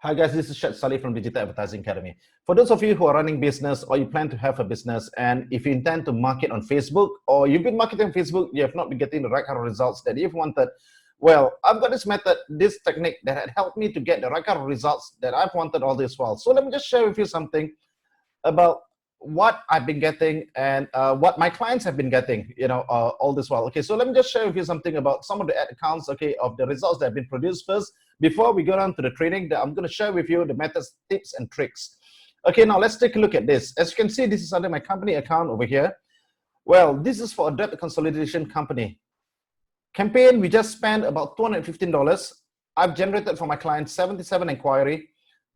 Hi guys, this is Shed Salih from Digital Advertising Academy. For those of you who are running business or you plan to have a business, and if you intend to market on Facebook or you've been marketing on Facebook, you have not been getting the right kind of results that you've wanted, well, I've got this method, this technique that had helped me to get the right kind of results that I've wanted all this while. So let me just share with you something about what I've been getting and what my clients have been getting, all this while. Okay, so let me just share with you something about some of the ad accounts, okay, of the results that have been produced first. Before we go down to the training, I'm going to share with you the methods, tips, and tricks. Okay, now let's take a look at this. As you can see, this is under my company account over here. Well, this is for a debt consolidation company. Campaign, we just spent about $215. I've generated for my client 77 inquiry.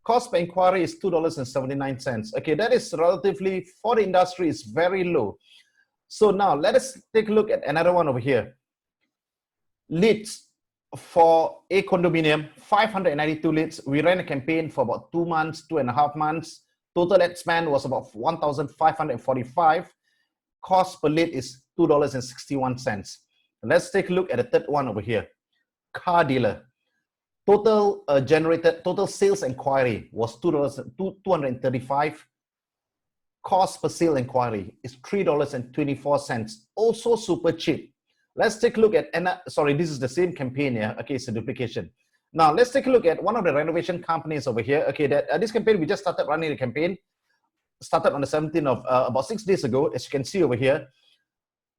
Cost per inquiry is $2.79. Okay, that is relatively, for the industry, is very low. So now let us take a look at another one over here. Leads for a condominium, 592 leads. We ran a campaign for about 2 months, 2.5 months. Total ad spend was about $1,545. Cost per lead is $2.61. Let's take a look at the third one over here. Car dealer. Total total sales inquiry was $235. Cost per sale inquiry is $3.24. Also super cheap. Let's take a look at, sorry, this is the same campaign here. Okay, it's a duplication. Now let's take a look at one of the renovation companies over here. Okay, that this campaign, we just started running the campaign. Started on the 17th of, about 6 days ago, as you can see over here.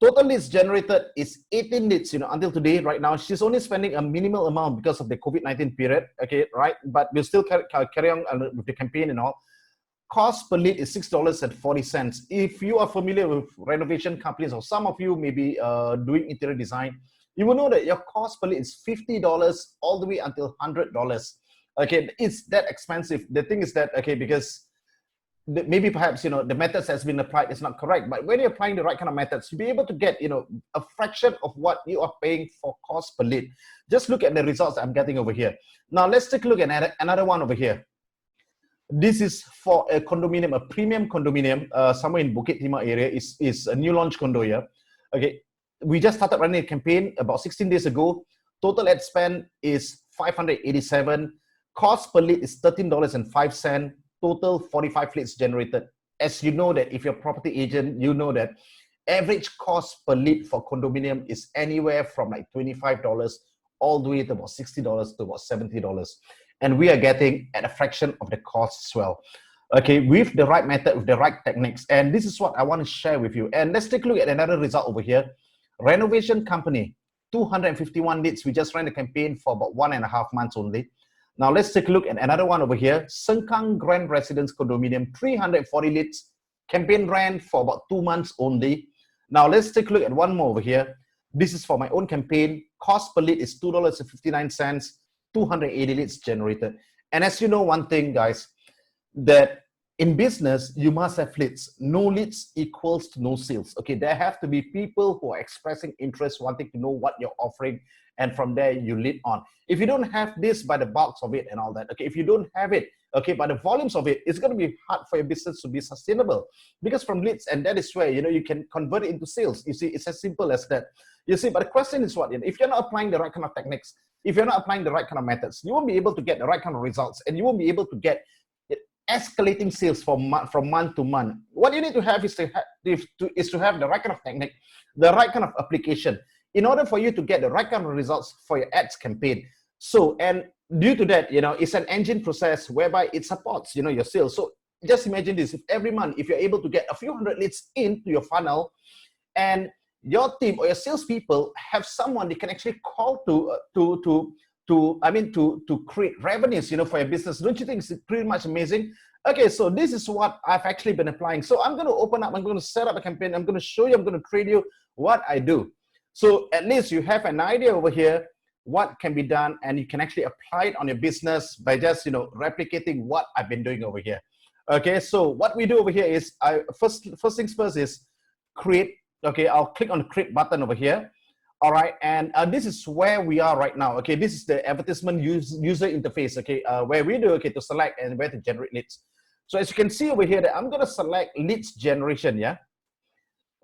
Total leads generated is 18 leads, until today, right now. She's only spending a minimal amount because of the COVID-19 period, okay, right? But we'll still carry on with the campaign and all. Cost per lead is $6.40. If you are familiar with renovation companies, or some of you may be doing interior design, you will know that your cost per lead is $50 all the way until $100. Okay, it's that expensive. The thing is that, okay, because maybe perhaps the methods has been applied is not correct, but when you're applying the right kind of methods, you'll be able to get a fraction of what you are paying for cost per lead. Just look at the results I'm getting over here. Now let's take a look at another one over here. This is for a condominium, a premium condominium, somewhere in Bukit Timah area. Is a new launch condo here. Okay, we just started running a campaign about 16 days ago. Total ad spend is $587. Cost per lead is $13.05. Total 45 leads generated. As you know that if you're a property agent, you know that average cost per lead for condominium is anywhere from like $25 all the way to about $60 to about $70. And we are getting at a fraction of the cost as well. Okay, with the right method, with the right techniques. And this is what I want to share with you. And let's take a look at another result over here. Renovation company, 251 leads. We just ran a campaign for about 1.5 months only. Now let's take a look at another one over here. Sengkang Grand Residence Condominium, 340 leads. Campaign ran for about 2 months only. Now let's take a look at one more over here. This is for my own campaign. Cost per lead is $2.59. 280 leads generated. And as you know one thing, guys, that in business, you must have leads. No leads equals to no sales. Okay, there have to be people who are expressing interest, wanting to know what you're offering, and from there you lead on. If you don't have this by the bulks of it and all that, okay, if you don't have it, okay, by the volumes of it, it's going to be hard for your business to be sustainable, because from leads, and that is where you can convert it into sales. You see, it's as simple as that. You see, but the question is what? If you're not applying the right kind of techniques, if you're not applying the right kind of methods, you won't be able to get the right kind of results, and you won't be able to get escalating sales from month to month. What you need to have is to have the right kind of technique, the right kind of application, in order for you to get the right kind of results for your ads campaign. So, and due to that, it's an engine process whereby it supports, your sales. So just imagine this: if every month, if you're able to get a few hundred leads into your funnel, and your team or your salespeople have someone they can actually call to create revenues, for your business. Don't you think it's pretty much amazing? Okay, so this is what I've actually been applying. So I'm going to open up, I'm going to set up a campaign, I'm going to show you, I'm going to train you what I do. So at least you have an idea over here what can be done, and you can actually apply it on your business by just, replicating what I've been doing over here. Okay, so what we do over here is, first things first is create. Okay, I'll click on the create button over here. All right, and this is where we are right now. Okay, this is the advertisement user interface. Okay, where we do to select and where to generate leads. So as you can see over here, that I'm going to select leads generation. Yeah.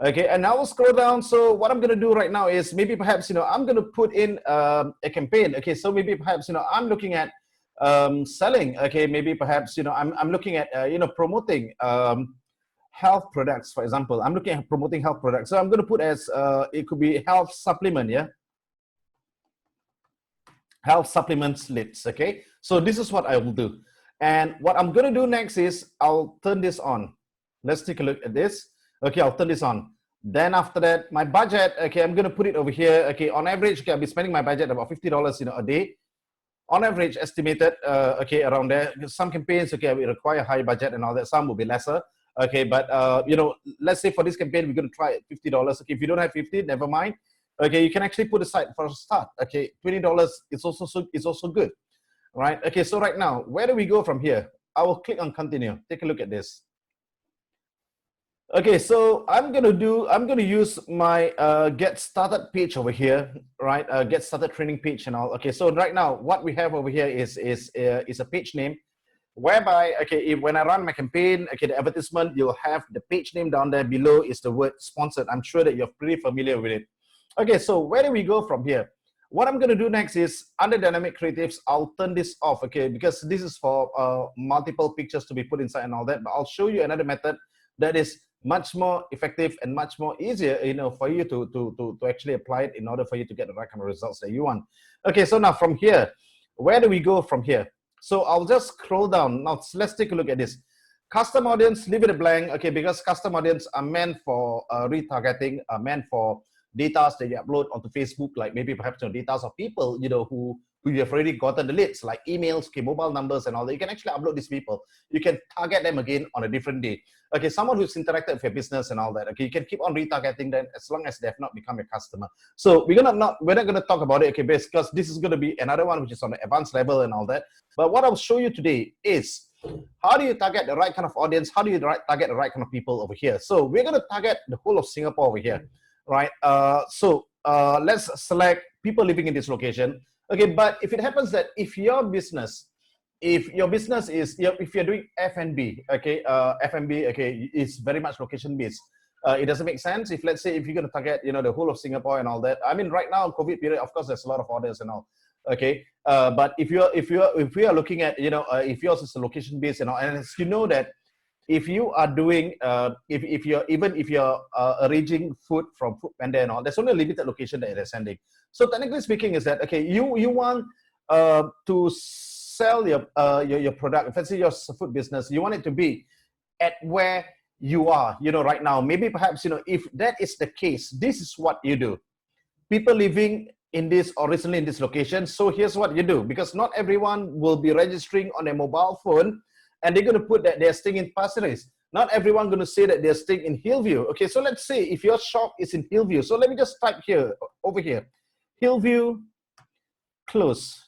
Okay, and now we'll scroll down. So what I'm going to do right now is maybe perhaps I'm going to put in a campaign. Okay, so maybe perhaps I'm looking at selling, okay, maybe perhaps, you know, I'm looking at, you know, promoting health products, for example. I'm looking at promoting health products. So I'm going to put as, it could be health supplement, yeah? Health supplements leads, okay? So this is what I will do. And what I'm going to do next is I'll turn this on. Let's take a look at this. Okay, I'll turn this on. Then after that, my budget, okay, I'm going to put it over here. Okay, on average, okay, I'll be spending my budget about $50, you know, a day. On average, estimated, okay, around there. Some campaigns, okay, will require high budget and all that. Some will be lesser. Okay, but you know, let's say for this campaign, we're going to try it $50. Okay, if you don't have 50, never mind. Okay, you can actually put aside for a start. Okay, $20 is also good, right? Okay, so right now, where do we go from here? I will click on continue. Take a look at this. Okay, so I'm gonna use my get started page over here, right? Get started training page and all. Okay, so right now what we have over here is a page name, whereby, okay, when I run my campaign, okay, the advertisement, you'll have the page name down there below is the word sponsored. I'm sure that you're pretty familiar with it. Okay, so where do we go from here? What I'm going to do next is under dynamic creatives, I'll turn this off, okay, because this is for multiple pictures to be put inside and all that. But I'll show you another method that is much more effective and much more easier, you know, for you to actually apply it in order for you to get the right kind of results that you want. Okay, so now from here, where do we go from here? So I'll just scroll down. Now let's take a look at this. Custom audience, leave it blank, okay, because custom audience are meant for retargeting, are meant for data that you upload onto Facebook, like maybe perhaps you know, data of people, you know, who you have already gotten the leads, like emails, okay, mobile numbers and all that. You can actually upload these people. You can target them again on a different day. Okay, someone who's interacted with your business and all that. Okay, you can keep on retargeting them as long as they have not become a customer. So we're not gonna talk about it, okay, because this is gonna be another one which is on the advanced level and all that. But what I'll show you today is how do you target the right kind of audience? How do you target the right kind of people over here? So we're gonna target the whole of Singapore over here. Right, so let's select people living in this location. Okay, but if it happens that if your business is, if you're doing F&B, okay, F&B, okay, is very much location based. It doesn't make sense if, let's say, if you're going to target, you know, the whole of Singapore and all that. I mean, right now, COVID period, of course, there's a lot of orders and all. Okay, but if we are looking at, you know, if yours is a location based and all, and as you know that if you are doing, if you're arranging food from Foodpanda and all, there's only a limited location that they're sending. So technically speaking, is that okay? You want to sell your product. If let's say your food business, you want it to be at where you are, you know, right now. Maybe perhaps, you know, if that is the case, this is what you do. People living in this or recently in this location. So here's what you do, because not everyone will be registering on their mobile phone and they're going to put that they're staying in Pasir Ris. Not everyone going to say that they're staying in Hillview. Okay, so let's say if your shop is in Hillview. So let me just type here, over here, Hillview Close.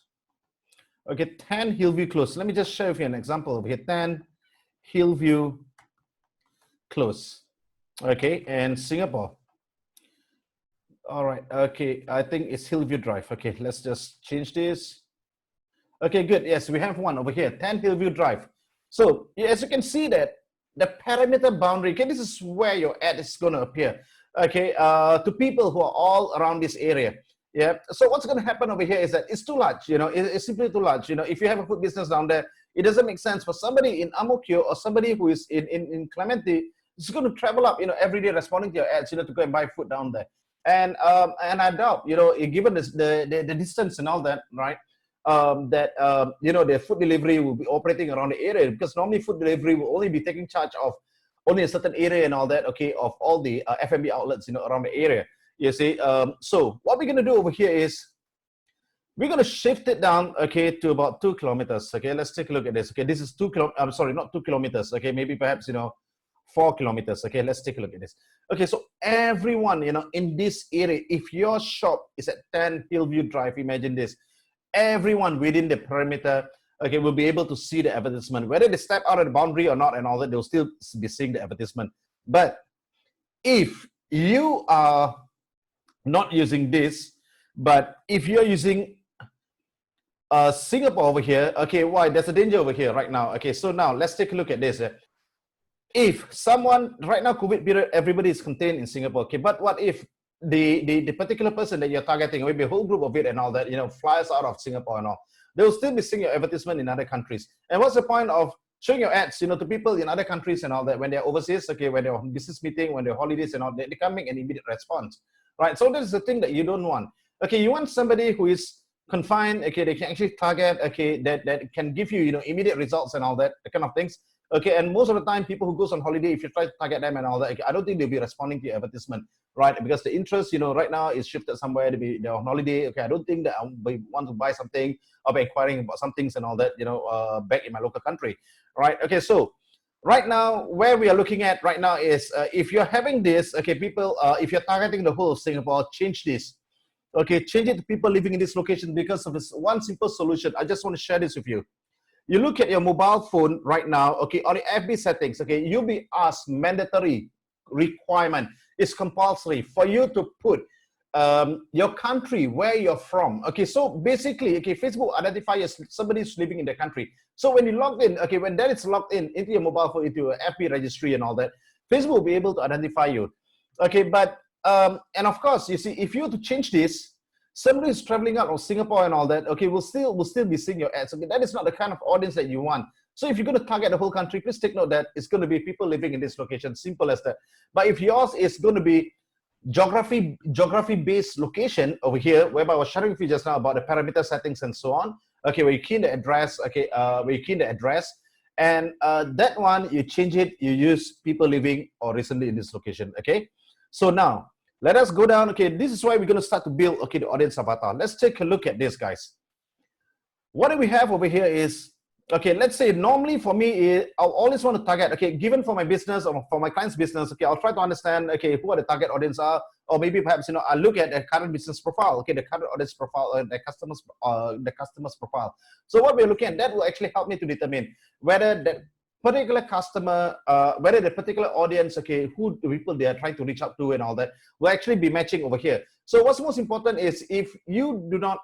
Okay, 10 Hillview Close. Let me just show you an example over here. 10 Hillview Close. Okay, and Singapore. All right, okay, I think it's Hillview Drive. Okay, let's just change this. Okay, good. Yes, we have one over here, 10 Hillview Drive. So as you can see that the parameter boundary, okay, this is where your ad is going to appear. Okay, to people who are all around this area. Yeah. So what's going to happen over here is that it's too large. You know, it's simply too large. You know, if you have a food business down there, it doesn't make sense for somebody in Ang Mo Kio or somebody who is in Clementi. It's going to travel up, you know, every day responding to your ads, you know, to go and buy food down there. And I doubt, you know, given the distance and all that, right? You know, the food delivery will be operating around the area, because normally food delivery will only be taking charge of only a certain area and all that, okay, of all the F&B outlets, you know, around the area, you see. So what we're going to do over here is we're going to shift it down, okay, to about 2 kilometers. Okay, let's take a look at this. Okay, this is 2 kilometers. I'm sorry, not 2 kilometers. Okay, maybe perhaps, you know, 4 kilometers. Okay, let's take a look at this. Okay, so everyone, you know, in this area, if your shop is at 10 Hillview Drive, imagine this, everyone within the perimeter, okay, will be able to see the advertisement. Whether they step out of the boundary or not and all that, they'll still be seeing the advertisement. But if you are not using this, but if you're using Singapore over here, okay, why? There's a danger over here right now. Okay, so now let's take a look at this. If someone, right now, COVID period, everybody is contained in Singapore, okay, but what if the particular person that you're targeting, maybe a whole group of it and all that, you know, flies out of Singapore and all, they will still be seeing your advertisement in other countries. And what's the point of showing your ads, to people in other countries and all that when they're overseas, okay, when they're on business meeting, when they're holidays and all that, they can't make an immediate response, right? So that's the thing that you don't want. Okay, you want somebody who is confined, okay, they can actually target, okay, that can give you, immediate results and all that, the kind of things. Okay, and most of the time, people who goes on holiday, if you try to target them and all that, okay, I don't think they'll be responding to your advertisement, right? Because the interest, right now is shifted somewhere they're on holiday. Okay, I don't think that I want to buy something or be inquiring about some things and all that, back in my local country, right? Okay, so right now, where we are looking at right now is if you're having this, okay, people, if you're targeting the whole of Singapore, change this. Okay, change it to people living in this location because of this one simple solution. I just want to share this with you. You look at your mobile phone right now, okay, on the FB settings, okay, you'll be asked mandatory requirement. It's compulsory for you to put your country, where you're from. Okay, so basically, okay, Facebook identify you as somebody who's living in the country. So when you log in, okay, when that is logged in into your mobile phone, into your FB registry and all that, Facebook will be able to identify you. Okay, but, and of course, you see, if you were to change this, somebody who's traveling out of Singapore and all that, okay, will still be seeing your ads. Okay, that is not the kind of audience that you want. So if you're going to target the whole country, please take note that it's going to be people living in this location, simple as that. But if yours is going to be geography-based location over here, whereby I was sharing with you just now about the parameter settings and so on, okay, where you key in the address, okay, where you key in the address, and that one, you change it, you use people living or recently in this location, okay? So now, let us go down. Okay, this is why we're going to start to build, okay, the audience avatar. Let's take a look at this, guys. What do we have over here is, okay, let's say normally for me, I'll always want to target, okay, given for my business or for my client's business, okay, I'll try to understand, okay, who are the target audience are, or maybe perhaps, I look at the current business profile, okay, the current audience profile, the customer's profile. So what we're looking at, that will actually help me to determine whether that particular customer, whether the particular audience, okay, who the people they are trying to reach out to and all that, will actually be matching over here. So what's most important is if you do not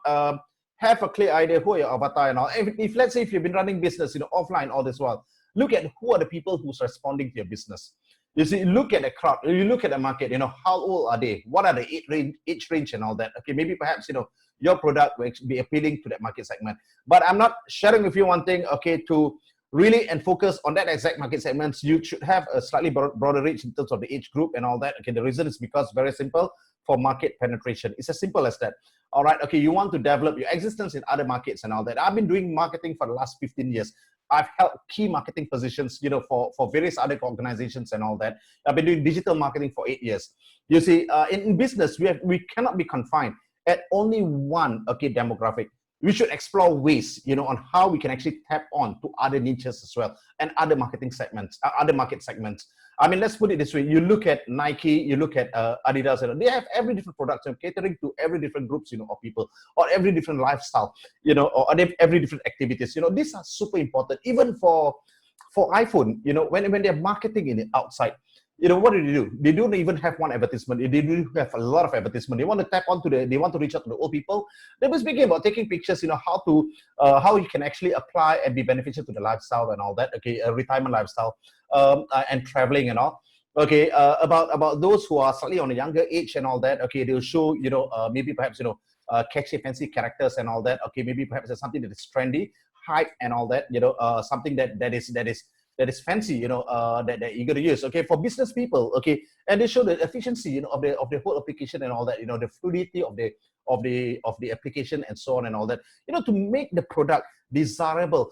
have a clear idea who are your avatar and all, if let's say if you've been running business, offline all this while, look at who are the people who's responding to your business. You see, look at the crowd, you look at the market, how old are they? What are the age range and all that? Okay, maybe perhaps, your product will be appealing to that market segment. But I'm not sharing with you one thing, okay, to really and focus on that exact market segments. You should have a slightly broader reach in terms of the age group and all that. Okay, the reason is because very simple, for market penetration. It's as simple as that. All right, okay, you want to develop your existence in other markets and all that. I've been doing marketing for the last 15 years. I've held key marketing positions, for various other organizations and all that. I've been doing digital marketing for 8 years. You see, in business, we cannot be confined at only one, okay, demographic. We should explore ways, on how we can actually tap on to other niches as well and other marketing segments, other market segments. I mean, let's put it this way. You look at Nike, you look at Adidas, they have every different product catering to every different groups, of people, or every different lifestyle, or every different activities. These are super important, even for iPhone, when they're marketing in the outside. What do? They don't even have one advertisement. They do have a lot of advertisement. They want to tap onto they want to reach out to the old people. They were speaking about taking pictures, how you can actually apply and be beneficial to the lifestyle and all that. Okay, a retirement lifestyle, and traveling and all. Okay, about those who are slightly on a younger age and all that. Okay, they'll show, maybe perhaps, catchy, fancy characters and all that. Okay, maybe perhaps there's something that is trendy, hype and all that. Something that is fancy, that they're eager to use. Okay, for business people, okay, and they show the efficiency, of the whole application and all that, the fluidity of the application and so on and all that, to make the product desirable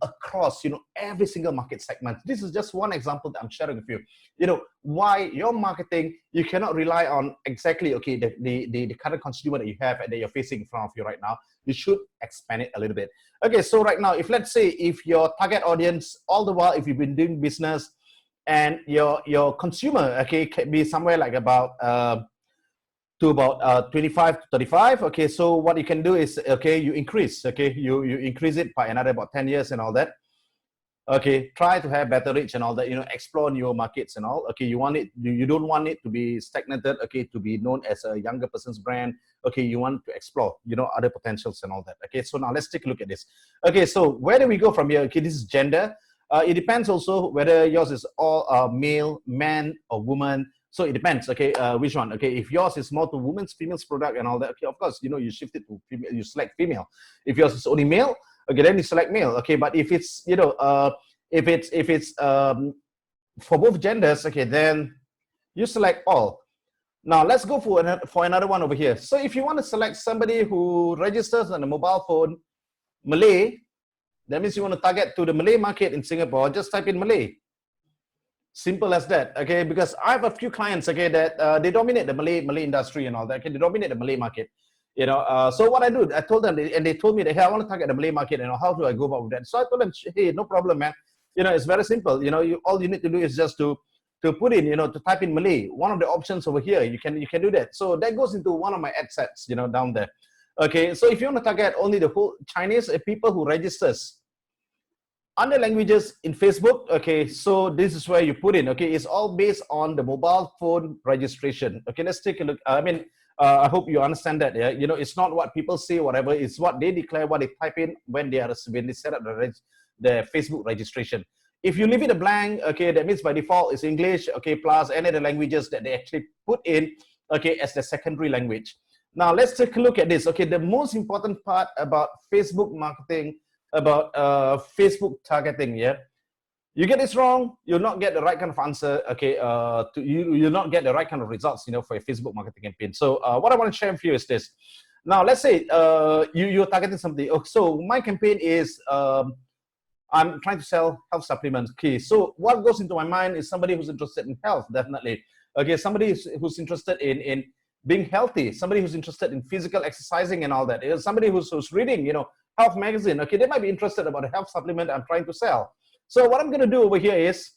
across, every single market segment. This is just one example that I'm sharing with you. Why your marketing, you cannot rely on exactly, okay, the current consumer that you have and that you're facing in front of you right now. You should expand it a little bit. Okay, so right now, if let's say if your target audience, all the while, if you've been doing business and your consumer, okay, can be somewhere like about 25 to 35. Okay, so what you can do is, okay, you increase, okay, you increase it by another about 10 years and all that. Okay, try to have better reach and all that, explore newer markets and all. Okay, you don't want it to be stagnated, okay, to be known as a younger person's brand. Okay, you want to explore, other potentials and all that. Okay, so now let's take a look at this. Okay, so where do we go from here? Okay, this is gender. It depends also whether yours is all male, man or woman. So it depends, okay, which one. Okay, if yours is more to women's, females product and all that, okay, of course, you know, you shift it to female, you select female. If yours is only male, okay, then you select male. Okay, but if it's, you know, if it's for both genders, okay, then you select all. Now let's go for another one over here. So if you want to select somebody who registers on a mobile phone, Malay, that means you want to target to the Malay market in Singapore, just type in Malay. Simple as that, okay? Because I have a few clients, okay, that they dominate the Malay industry and all that. Okay, they dominate the Malay market, you know. So what I do, I told them, and they told me that, hey, I want to target the Malay market, you know, how do I go about that? So I told them, hey, no problem, man. You know, it's very simple. You know, all you need to do is just to put in, you know, to type in Malay. One of the options over here, you can do that. So that goes into one of my ad sets, you know, down there. Okay, so if you want to target only the whole Chinese people who registers under languages in Facebook, okay, so this is where you put in, okay, it's all based on the mobile phone registration. Okay, let's take a look. I mean, I hope you understand that. Yeah, you know, it's not what people say, whatever. It's what they declare, what they type in when they set up the Facebook registration. If you leave it a blank, okay, that means by default it's English, okay, plus any of the languages that they actually put in, okay, as the secondary language. Now let's take a look at this. Okay, the most important part about Facebook marketing, about Facebook targeting, yeah, you get this wrong, you'll not get the right kind of answer, okay, you'll not get the right kind of results, you know, for a Facebook marketing campaign. So what I want to share with you is this. Now let's say you're targeting something. Oh, so my campaign is I'm trying to sell health supplements. Okay, so what goes into my mind is somebody who's interested in health, definitely. Okay, somebody who's interested in being healthy, somebody who's interested in physical exercising and all that. Somebody who's reading, you know, health magazine. Okay, they might be interested about a health supplement I'm trying to sell. So what I'm going to do over here is,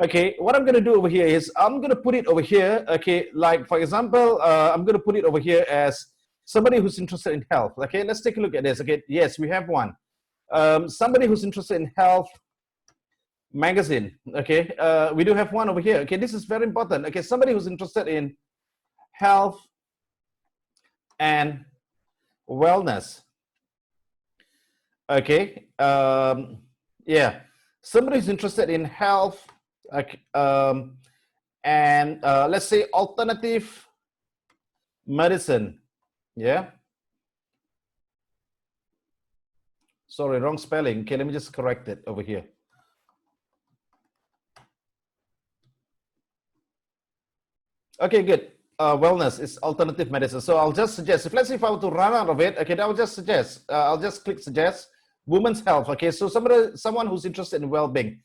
okay, I'm going to put it over here. Okay, like for example, I'm going to put it over here as somebody who's interested in health. Okay, let's take a look at this. Okay, yes, we have one. Somebody who's interested in health magazine. Okay, we do have one over here. Okay, this is very important. Okay, somebody who's interested in health and wellness. Okay, yeah, somebody who's interested in health, and let's say alternative medicine. Yeah, sorry, wrong spelling. Okay, let me just correct it over here. Okay, good. Wellness is alternative medicine. So I'll just suggest, if let's say if I were to run out of it, okay, I'll just suggest, I'll just click suggest women's health. Okay, so someone who's interested in well-being,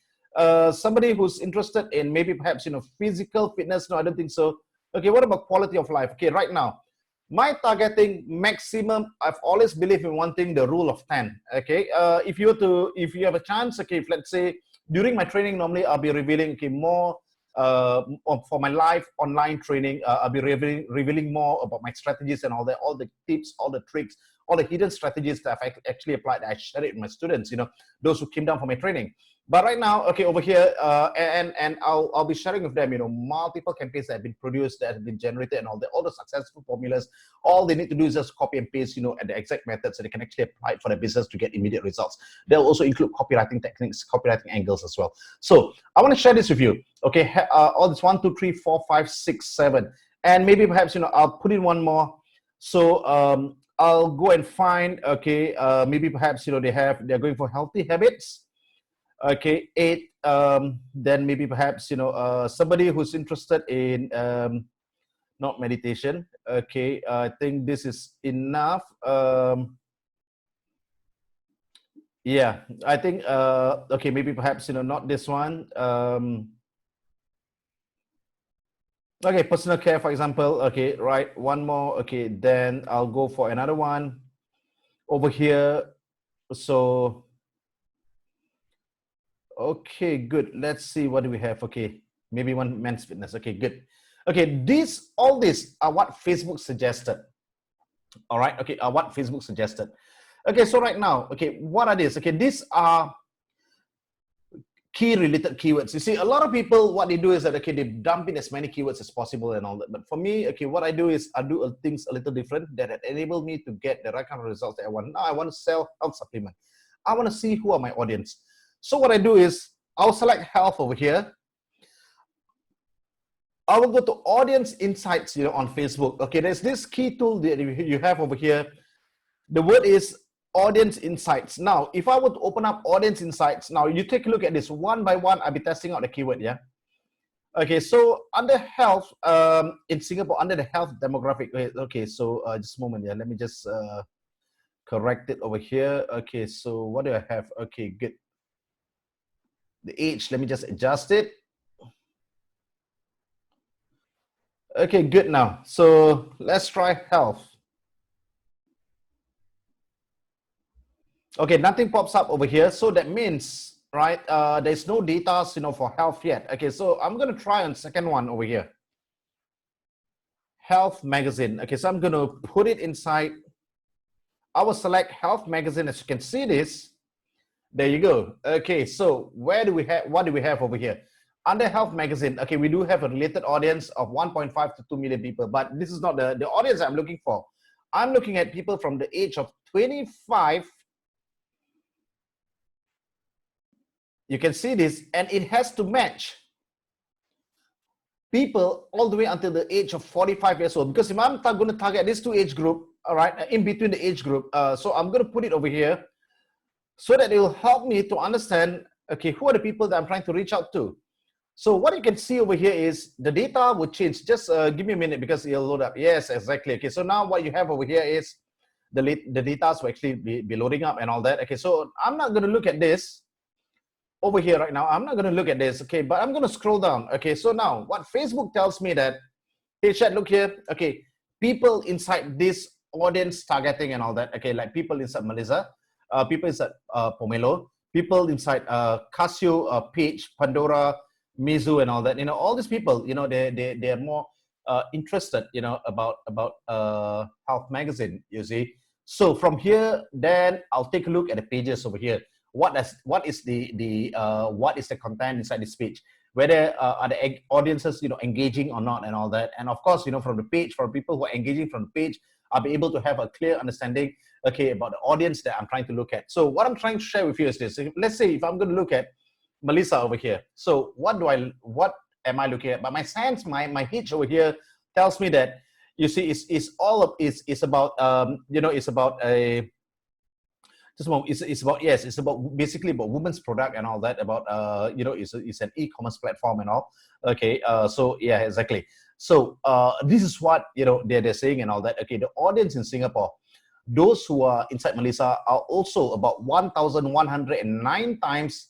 somebody who's interested in maybe perhaps, you know, physical fitness. No, I don't think so. Okay, what about quality of life? Okay, right now, my targeting maximum, I've always believed in one thing, the rule of 10. Okay, if you have a chance, okay, if let's say during my training, normally I'll be revealing, okay, more for my live online training, I'll be revealing more about my strategies and all the tips, all the tricks, all the hidden strategies that I've actually applied. I share it with my students, you know, those who came down for my training. But right now, okay, over here, and I'll be sharing with them, you know, multiple campaigns that have been produced, that have been generated, and all the successful formulas. All they need to do is just copy and paste, you know, at the exact method, so they can actually apply it for their business to get immediate results. They'll also include copywriting techniques, copywriting angles as well. So I want to share this with you. Okay, all this 1, 2, 3, 4, 5, 6, 7, and maybe perhaps, you know, I'll put in one more. So I'll go and find, okay, maybe perhaps, you know, they're going for healthy habits. Okay, 8, then maybe perhaps, you know, somebody who's interested in not meditation. Okay, I think this is enough. Yeah, I think okay, maybe perhaps, you know, not this one. Okay, personal care, for example. Okay, right, one more. Okay, then I'll go for another one over here. So okay, good. Let's see, what do we have? Okay, maybe one men's fitness. Okay, good. Okay, all these are what Facebook suggested. All right, okay, are what Facebook suggested. Okay, so right now, okay, what are these? Okay, these are key related keywords. You see, a lot of people, what they do is that, okay, they dump in as many keywords as possible and all that. But for me, okay, what I do is I do things a little different that enable me to get the right kind of results that I want. Now I want to sell health supplement. I want to see who are my audience. So what I do is I'll select health over here. I will go to audience insights, you know, on Facebook. Okay, there's this key tool that you have over here. The word is audience insights. Now, if I were to open up audience insights, now you take a look at this one by one. I'll be testing out the keyword, yeah. Okay, so under health, in Singapore, under the health demographic, okay, so just a moment, yeah, let me just correct it over here. Okay, so what do I have? Okay, good. The age, let me just adjust it. Okay, good now. So let's try health. Okay, nothing pops up over here. So that means, right, there's no data, you know, for health yet. Okay, so I'm going to try on second one over here. Health magazine. Okay, so I'm going to put it inside. I will select health magazine. As you can see this, there you go. Okay, so where do we have, what do we have over here? Under health magazine, okay, we do have a related audience of 1.5 to 2 million people, but this is not the audience I'm looking for. I'm looking at people from the age of 25. You can see this, and it has to match people all the way until the age of 45 years old. Because if I'm going to target this two age group, all right, in between the age group, so I'm going to put it over here so that it will help me to understand, okay, who are the people that I'm trying to reach out to. So what you can see over here is the data will change. Just give me a minute because it'll load up. Yes, exactly. Okay, so now what you have over here is the data will actually be loading up and all that. Okay, so I'm not going to look at this over here right now. I'm not going to look at this, okay, but I'm going to scroll down. Okay, so now what Facebook tells me that, hey Chad, look here, okay, people inside this audience targeting and all that, okay, like people inside Melissa, people inside Pomelo, people inside Casio, Page, Pandora, Mizu and all that, you know, all these people, you know, they're more interested, you know, about Health Magazine, you see. So from here, then I'll take a look at the pages over here. What is the content inside this page, whether are the audiences, you know, engaging or not and all that. And of course, you know, from the page, for people who are engaging from the page, I'll be able to have a clear understanding, okay, about the audience that I'm trying to look at. So what I'm trying to share with you is this. Let's say if I'm going to look at Melissa over here, so what am I looking at? But my sense, my hitch over here tells me that, you see, it's about you know, it's about a it's about, yes, it's about basically about women's product and all that, about you know, it's an e-commerce platform and all. Okay, so yeah, exactly. So this is what, you know, they're saying and all that. Okay, the audience in Singapore, those who are inside Melissa, are also about 1,109 times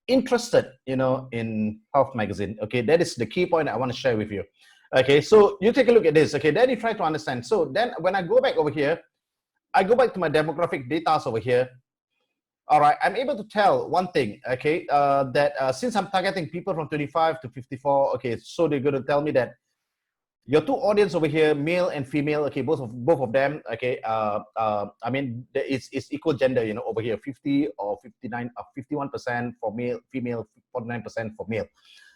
interested, you know, in Health Magazine. Okay, that is the key point I want to share with you. Okay, so you take a look at this. Okay, then you try to understand. So then when I go back over here, I go back to my demographic data over here. All right, I'm able to tell one thing, okay, that since I'm targeting people from 25 to 54, okay, so they're going to tell me that your two audience over here, male and female, okay, both of them, okay, I mean, it's equal gender, you know, over here, 50 or 59, 51% for male, female, 49% for male.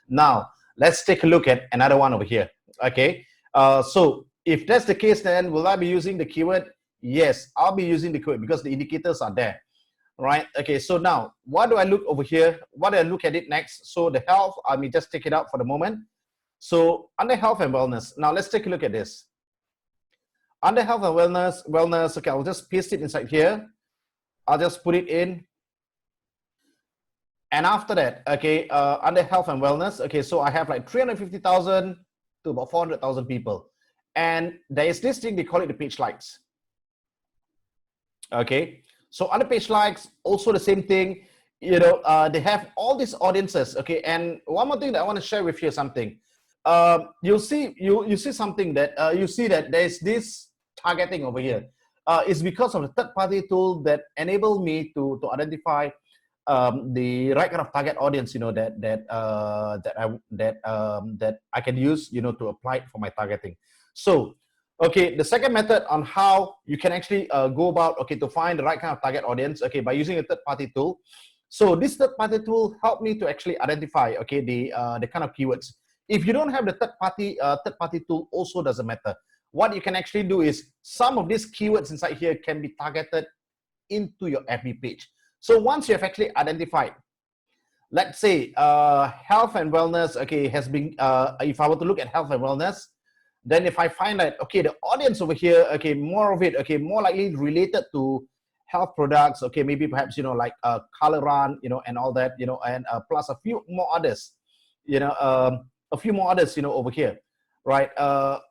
Now, let's take a look at another one over here, okay. So if that's the case, then will I be using the keyword? Yes, I'll be using the keyword because the indicators are there, right? Okay, so now what do I look over here? What do I look at it next? So the health, I may just take it out for the moment. So under health and wellness, now let's take a look at this. Under health and wellness, okay, I'll just paste it inside here. I'll just put it in. And after that, okay, under health and wellness, okay, so I have like 350,000 to about 400,000 people. And there is this thing, they call it the page likes. Okay, so under page likes, also the same thing, you know, they have all these audiences. Okay, and one more thing that I want to share with you something. You'll see something that you see that there's this targeting over here. It's because of the third-party tool that enable me to identify the right kind of target audience, you know, that I can use, you know, to apply it for my targeting. So okay, the second method on how you can actually go about, okay, to find the right kind of target audience, okay, by using a third-party tool. So this third-party tool helped me to actually identify, okay, the kind of keywords. If you don't have the third-party tool, also doesn't matter. What you can actually do is some of these keywords inside here can be targeted into your FB page. So once you have actually identified let's say health and wellness, okay, has been, if I were to look at health and wellness, then if I find that, okay, the audience over here, okay, more of it, okay, more likely related to health products, okay, maybe perhaps, you know, like Coloran, you know, and all that, you know, and plus a few more others, you know, a few more others, you know, over here, right?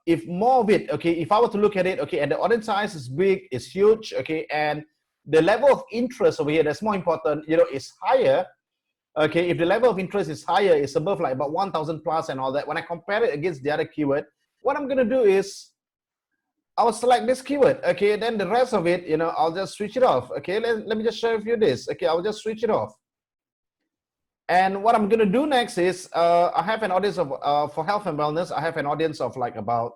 If more of it, okay, if I were to look at it, okay, and the audience size is big, is huge, okay, and the level of interest over here, that's more important, you know, is higher. Okay, if the level of interest is higher, it's above like about 1,000 plus and all that, when I compare it against the other keyword, what I'm going to do is I'll select this keyword. Okay, then the rest of it, you know, I'll just switch it off. Okay, let me just share with you this. Okay, I'll just switch it off. And what I'm going to do next is I have an audience of for health and wellness, I have an audience of like about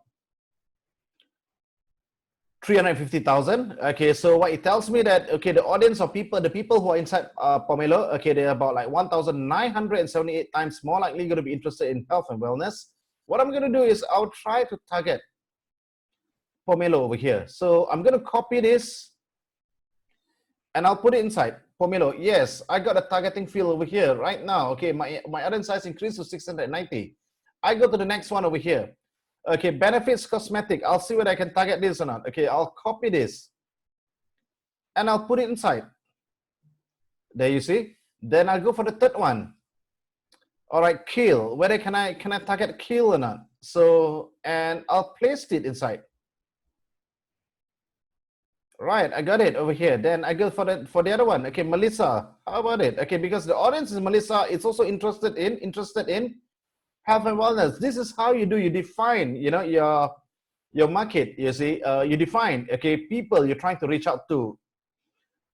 350,000. Okay, so what it tells me that, okay, the audience of people, the people who are inside Pomelo, okay, they're about like 1,978 times more likely going to be interested in health and wellness. What I'm going to do is I'll try to target Pomelo over here. So I'm going to copy this and I'll put it inside Pomelo. Yes, I got a targeting field over here right now. Okay, my audience size increased to 690. I go to the next one over here. Okay, benefits cosmetic. I'll see whether I can target this or not. Okay, I'll copy this and I'll put it inside. There you see. Then I'll go for the third one. All right, kill. Whether can I target kill or not? So, and I'll place it inside. Right, I got it over here. Then I go for the other one. Okay, Melissa. How about it? Okay, because the audience is Melissa, it's also interested in health and wellness. This is how you do. You define, you know, your market. You see, you define, okay, people you're trying to reach out to,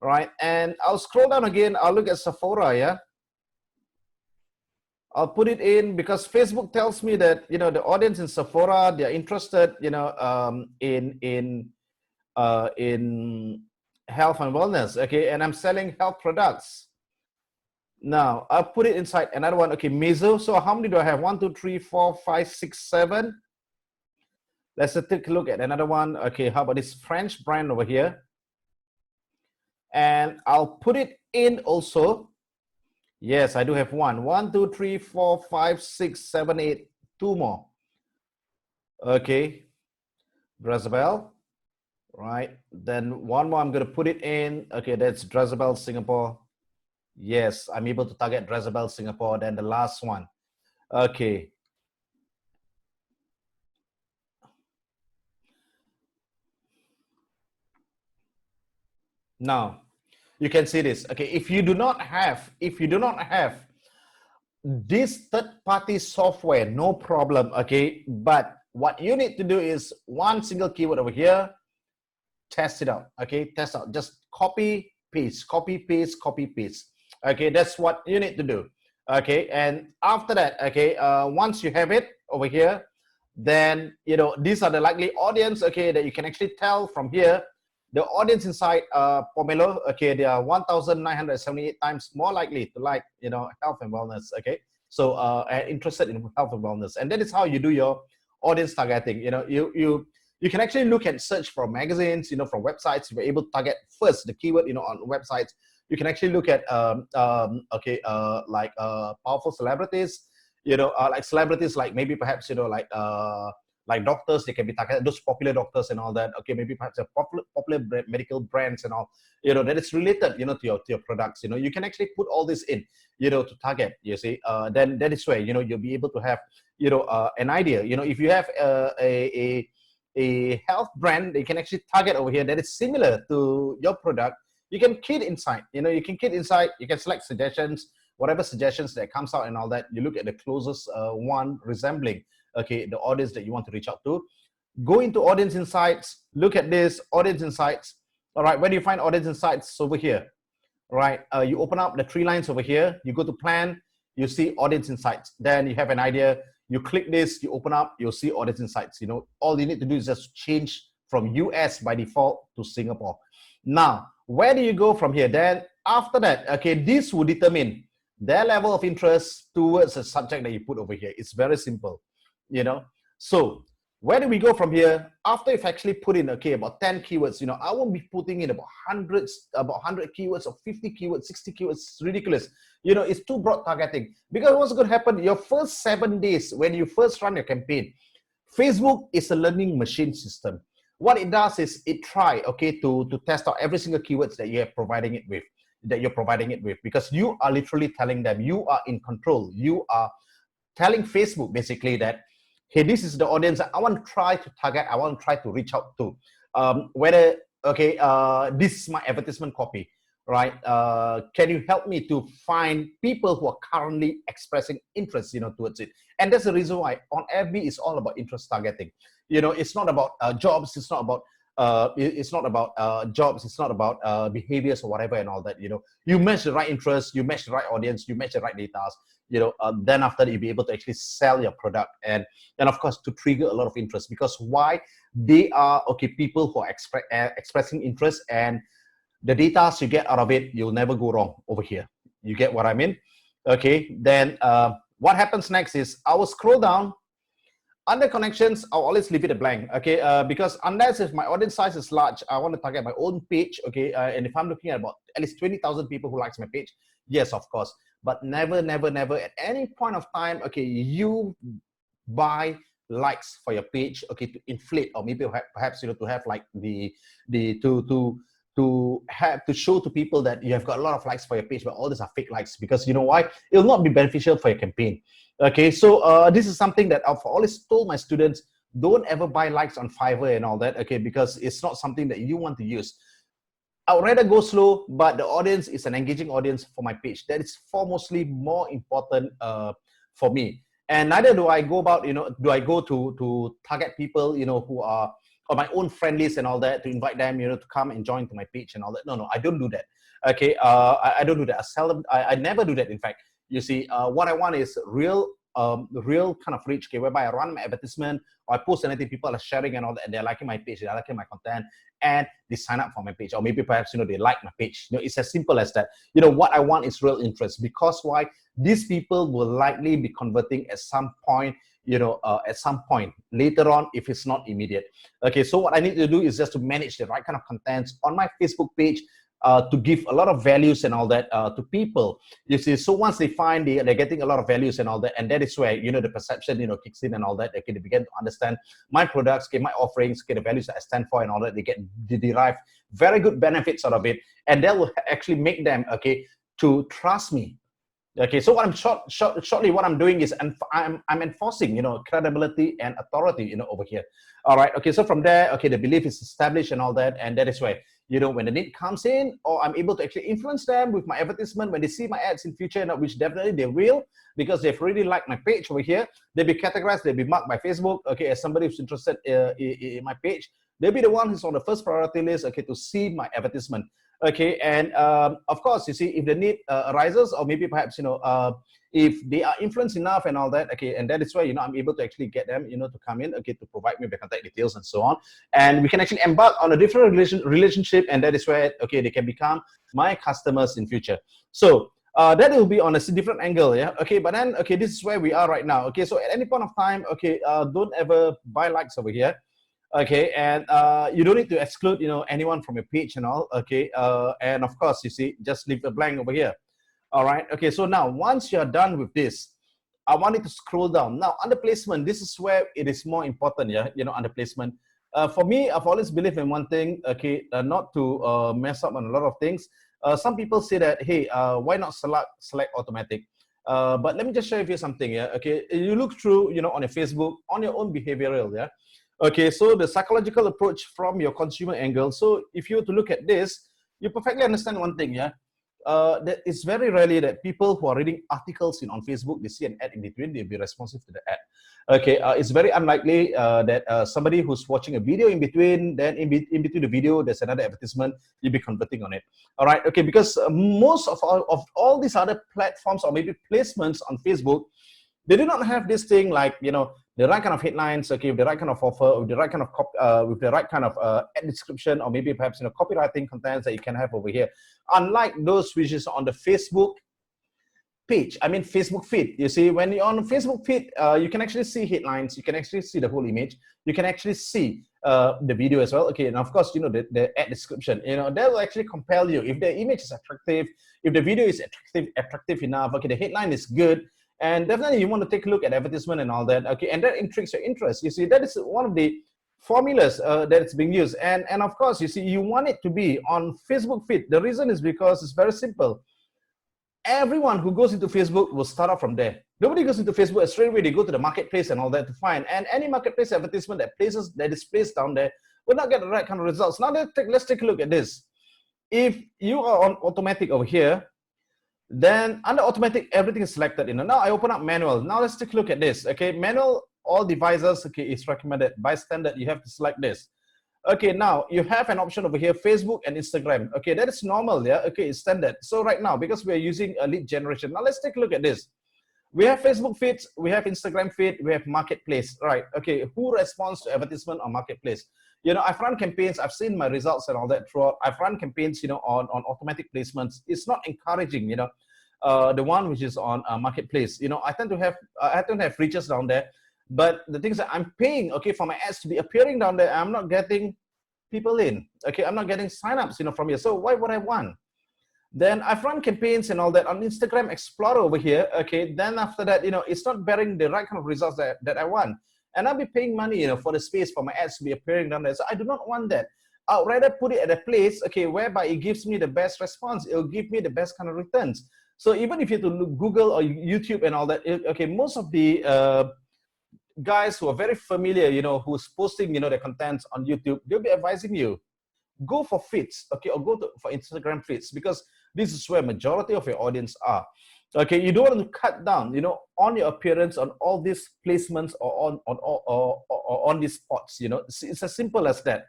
right? And I'll scroll down again. I'll look at Sephora. Yeah, I'll put it in because Facebook tells me that, you know, the audience in Sephora, they're interested, you know, in health and wellness. Okay, and I'm selling health products. Now I'll put it inside another one. Okay, Meizu. So how many do I have? 1, 2, 3, 4, 5, 6, 7. Let's take a look at another one. Okay, how about this French brand over here? And I'll put it in also. Yes, I do have 1, 1, 2, 3, 4, 5, 6, 7, 8. 2 more. Okay, Drazabel. Right, then one more I'm going to put it in. Okay, that's Drazabel Singapore. Yes, I'm able to target Drazabel Singapore. Then the last one. Okay. Now, you can see this. Okay, if you do not have this third-party software, no problem. Okay, but what you need to do is one single keyword over here. Test it out. Okay, test out. Just copy, paste, copy, paste, copy, paste. Okay, that's what you need to do. Okay, and after that, okay, once you have it over here, then, you know, these are the likely audience, okay, that you can actually tell from here. The audience inside Pomelo, okay, they are 1,978 times more likely to like, you know, health and wellness. Okay, so interested in health and wellness, and that is how you do your audience targeting. You know, you can actually look at search from magazines, you know, from websites. If you're able to target first the keyword, you know, on websites, you can actually look at like powerful celebrities, you know, like celebrities, like maybe perhaps, you know, like doctors, they can be targeted, those popular doctors and all that. Okay, maybe perhaps a popular medical brands and all, you know, that is related, you know, to your products. You know, you can actually put all this in, you know, to target. You see, then that is where, you know, you'll be able to have, you know, an idea. You know, if you have a health brand, you can actually target over here that is similar to your product. You can key it inside. You know, you can key it inside. You can select suggestions, whatever suggestions that comes out and all that. You look at the closest one resembling, okay, the audience that you want to reach out to. Go into audience insights. Look at this audience insights. All right, where do you find audience insights? It's over here. All right, you open up the 3 lines over here. You go to plan. You see audience insights. Then you have an idea. You click this. You open up. You'll see audience insights. You know, all you need to do is just change from US by default to Singapore. Now, where do you go from here? Then after that, okay, this will determine their level of interest towards the subject that you put over here. It's very simple, you know. So Where do we go from here? After you've actually put in, okay, about 10 keywords, you know, I won't be putting in about 100 keywords or 50 keywords, 60 keywords. It's ridiculous. You know, it's too broad targeting. Because what's going to happen, your first 7 days, when you first run your campaign, Facebook is a learning machine system. What it does is it try, okay, to test out every single keywords that you're providing it with, because you are literally telling them you are in control. You are telling Facebook basically that, hey, this is the audience I want to try to target, I want to try to reach out to. Whether, okay, this is my advertisement copy, right? Can you help me to find people who are currently expressing interest, you know, towards it? And that's the reason why on FB it's all about interest targeting. You know, it's not about jobs, it's not about jobs, it's not about behaviors or whatever and all that. You know, you match the right interest, you match the right audience, you match the right data, you know, then after that you'll be able to actually sell your product, and of course to trigger a lot of interest. Because why? They are, okay, people who are expressing interest, and the data you get out of it, you'll never go wrong over here. You get what I mean? Okay, then what happens next is I will scroll down. Under connections, I'll always leave it a blank, okay? Because unless if my audience size is large, I want to target my own page, okay? And if I'm looking at about at least 20,000 people who likes my page, yes, of course. But never, never, never at any point of time, okay, you buy likes for your page, okay, to inflate, or maybe perhaps, you know, to have like to show to people that you have got a lot of likes for your page, but all these are fake likes. Because you know why? It'll not be beneficial for your campaign. Okay, so this is something that I've always told my students: don't ever buy likes on Fiverr and all that, okay, because it's not something that you want to use. I would rather go slow, but the audience is an engaging audience for my page. That is foremostly more important for me. And neither do I go about, you know, do I go to target people, you know, who are on my own friend list and all that, to invite them, you know, to come and join to my page and all that. No, I don't do that. Okay, I don't do that. I never do that, in fact. You see, what I want is real kind of reach, okay, whereby I run my advertisement, or I post anything, people are sharing and all that, and they're liking my page, they're liking my content, and they sign up for my page, or maybe perhaps, you know, they like my page. You know, it's as simple as that. You know, what I want is real interest. Because why? These people will likely be converting at some point, you know, at some point later on, if it's not immediate. Okay, so what I need to do is just to manage the right kind of contents on my Facebook page, to give a lot of values and all that to people. You see, so once they find they're getting a lot of values and all that, and that is where, you know, the perception, you know, kicks in and all that. Okay, they begin to understand my products, okay, my offerings, okay, the values that I stand for and all that. They derive very good benefits out of it, and that will actually make them, okay, to trust me. Okay, so what I'm shortly what I'm doing is I'm enforcing, you know, credibility and authority, you know, over here. All right, okay, so from there, okay, the belief is established and all that, and that is where, you know, when the need comes in, or I'm able to actually influence them with my advertisement, when they see my ads in future, you know, which definitely they will, because they've really liked my page over here. They'll be categorized, they'll be marked by Facebook, okay, as somebody who's interested in my page. They'll be the one who's on the first priority list, okay, to see my advertisement. Okay, and of course, you see, if the need arises, or maybe perhaps, you know, if they are influenced enough and all that, okay, and that is where, you know, I'm able to actually get them, you know, to come in, okay, to provide me the contact details and so on, and we can actually embark on a different relationship, and that is where, okay, they can become my customers in future. So that will be on a different angle, yeah. Okay, but then, okay, this is where we are right now. Okay, so at any point of time, okay, don't ever buy likes over here. Okay, and you don't need to exclude, you know, anyone from your page and all. Okay, and of course, you see, just leave a blank over here. All right, okay, so now once you're done with this, I want you to scroll down. Now under placement, this is where it is more important, yeah, you know, under placement. For me, I've always believed in one thing, okay, not to mess up on a lot of things. Some people say that, hey, why not select automatic? But let me just share with you something, yeah. Okay, you look through, you know, on your Facebook, on your own behavioral, yeah. Okay, so the psychological approach from your consumer angle. So if you were to look at this, you perfectly understand one thing, yeah. That it's very rarely that people who are reading articles on Facebook, they see an ad in between, they'll be responsive to the ad. Okay, it's very unlikely that somebody who's watching a video in between, then in between the video, there's another advertisement, you'll be converting on it. All right, okay, because most of all these other platforms, or maybe placements on Facebook, they do not have this thing like, you know, the right kind of headlines, okay, with the right kind of offer, with the right kind of with the right kind of ad description, or maybe perhaps, you know, copywriting contents that you can have over here. Unlike those which is on the Facebook, page, I mean Facebook feed. You see, when you're on Facebook feed, you can actually see headlines, you can actually see the whole image, you can actually see the video as well. Okay, and of course, you know, the ad description, you know, that will actually compel you. If the image is attractive, if the video is attractive enough, okay, the headline is good, and definitely you want to take a look at advertisement and all that. Okay, and that intrigues your interest. You see, that is one of the formulas that it's being used. And of course, you see, you want it to be on Facebook feed. The reason is because it's very simple. Everyone who goes into Facebook will start off from there. Nobody goes into Facebook straight away. They go to the marketplace and all that to find. And any marketplace advertisement that is placed down there will not get the right kind of results. Now let's take a look at this. If you are on automatic over here, then under automatic, everything is selected. You know, now I open up manual. Now let's take a look at this. Okay, manual, all devices, okay, is recommended. By standard, you have to select this. Okay, now you have an option over here, Facebook and Instagram. Okay, that is normal, yeah. Okay, it's standard. So right now, because we are using a lead generation, now let's take a look at this. We have Facebook feeds, we have Instagram feed, we have marketplace, right? Okay, who responds to advertisement on marketplace? You know, I've run campaigns, I've seen my results and all that throughout. I've run campaigns, you know, on automatic placements. It's not encouraging, you know. The one which is on marketplace, you know, I tend to have reaches down there. But the things that I'm paying, okay, for my ads to be appearing down there, I'm not getting people in. Okay, I'm not getting signups, you know, from here. So why would I want? Then I've run campaigns and all that on Instagram Explorer over here. Okay, then after that, you know, it's not bearing the right kind of results that I want. And I'll be paying money, you know, for the space for my ads to be appearing down there. So I do not want that. I'll rather put it at a place, okay, whereby it gives me the best response. It'll give me the best kind of returns. So even if you have to look Google or YouTube and all that, okay, most of the guys who are very familiar, you know, who's posting, you know, their contents on YouTube, they'll be advising you, go for feeds, okay, or for Instagram feeds, because this is where majority of your audience are. Okay, you don't want to cut down, you know, on your appearance on all these placements or on these spots, you know. It's as simple as that.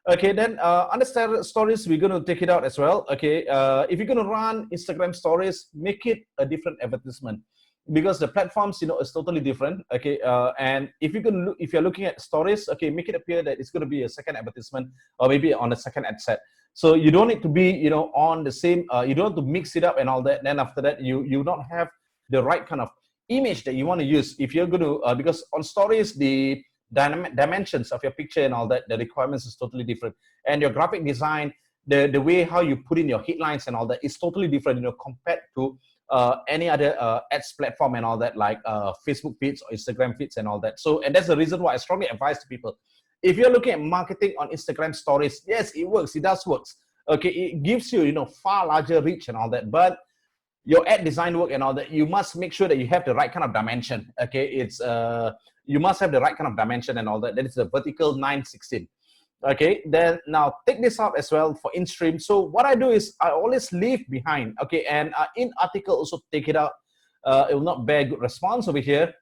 Okay, then under stories, we're going to take it out as well. Okay, if you're going to run Instagram stories, make it a different advertisement, because the platforms, you know, is totally different. Okay, and if you're looking at stories, okay, make it appear that it's going to be a second advertisement or maybe on a second ad set. So you don't need to be, you know, on the same. You don't have to mix it up and all that. Then after that, you don't have the right kind of image that you want to use. If you're going to, because on stories, the dimensions of your picture and all that, the requirements is totally different, and your graphic design, the way how you put in your headlines and all that is totally different, you know, compared to any other ads platform and all that, like Facebook feeds or Instagram feeds and all that. So, and that's the reason why I strongly advise to people, if you're looking at marketing on Instagram stories, yes, it works, it does works. Okay, it gives you, you know, far larger reach and all that, but your ad design work and all that, you must make sure that you have the right kind of dimension. Okay, it's you must have the right kind of dimension and all that. That is a vertical 9:16. Okay, then now take this up as well for in-stream. So what I do is I always leave behind, okay, and in article also take it out. It will not bear good response over here.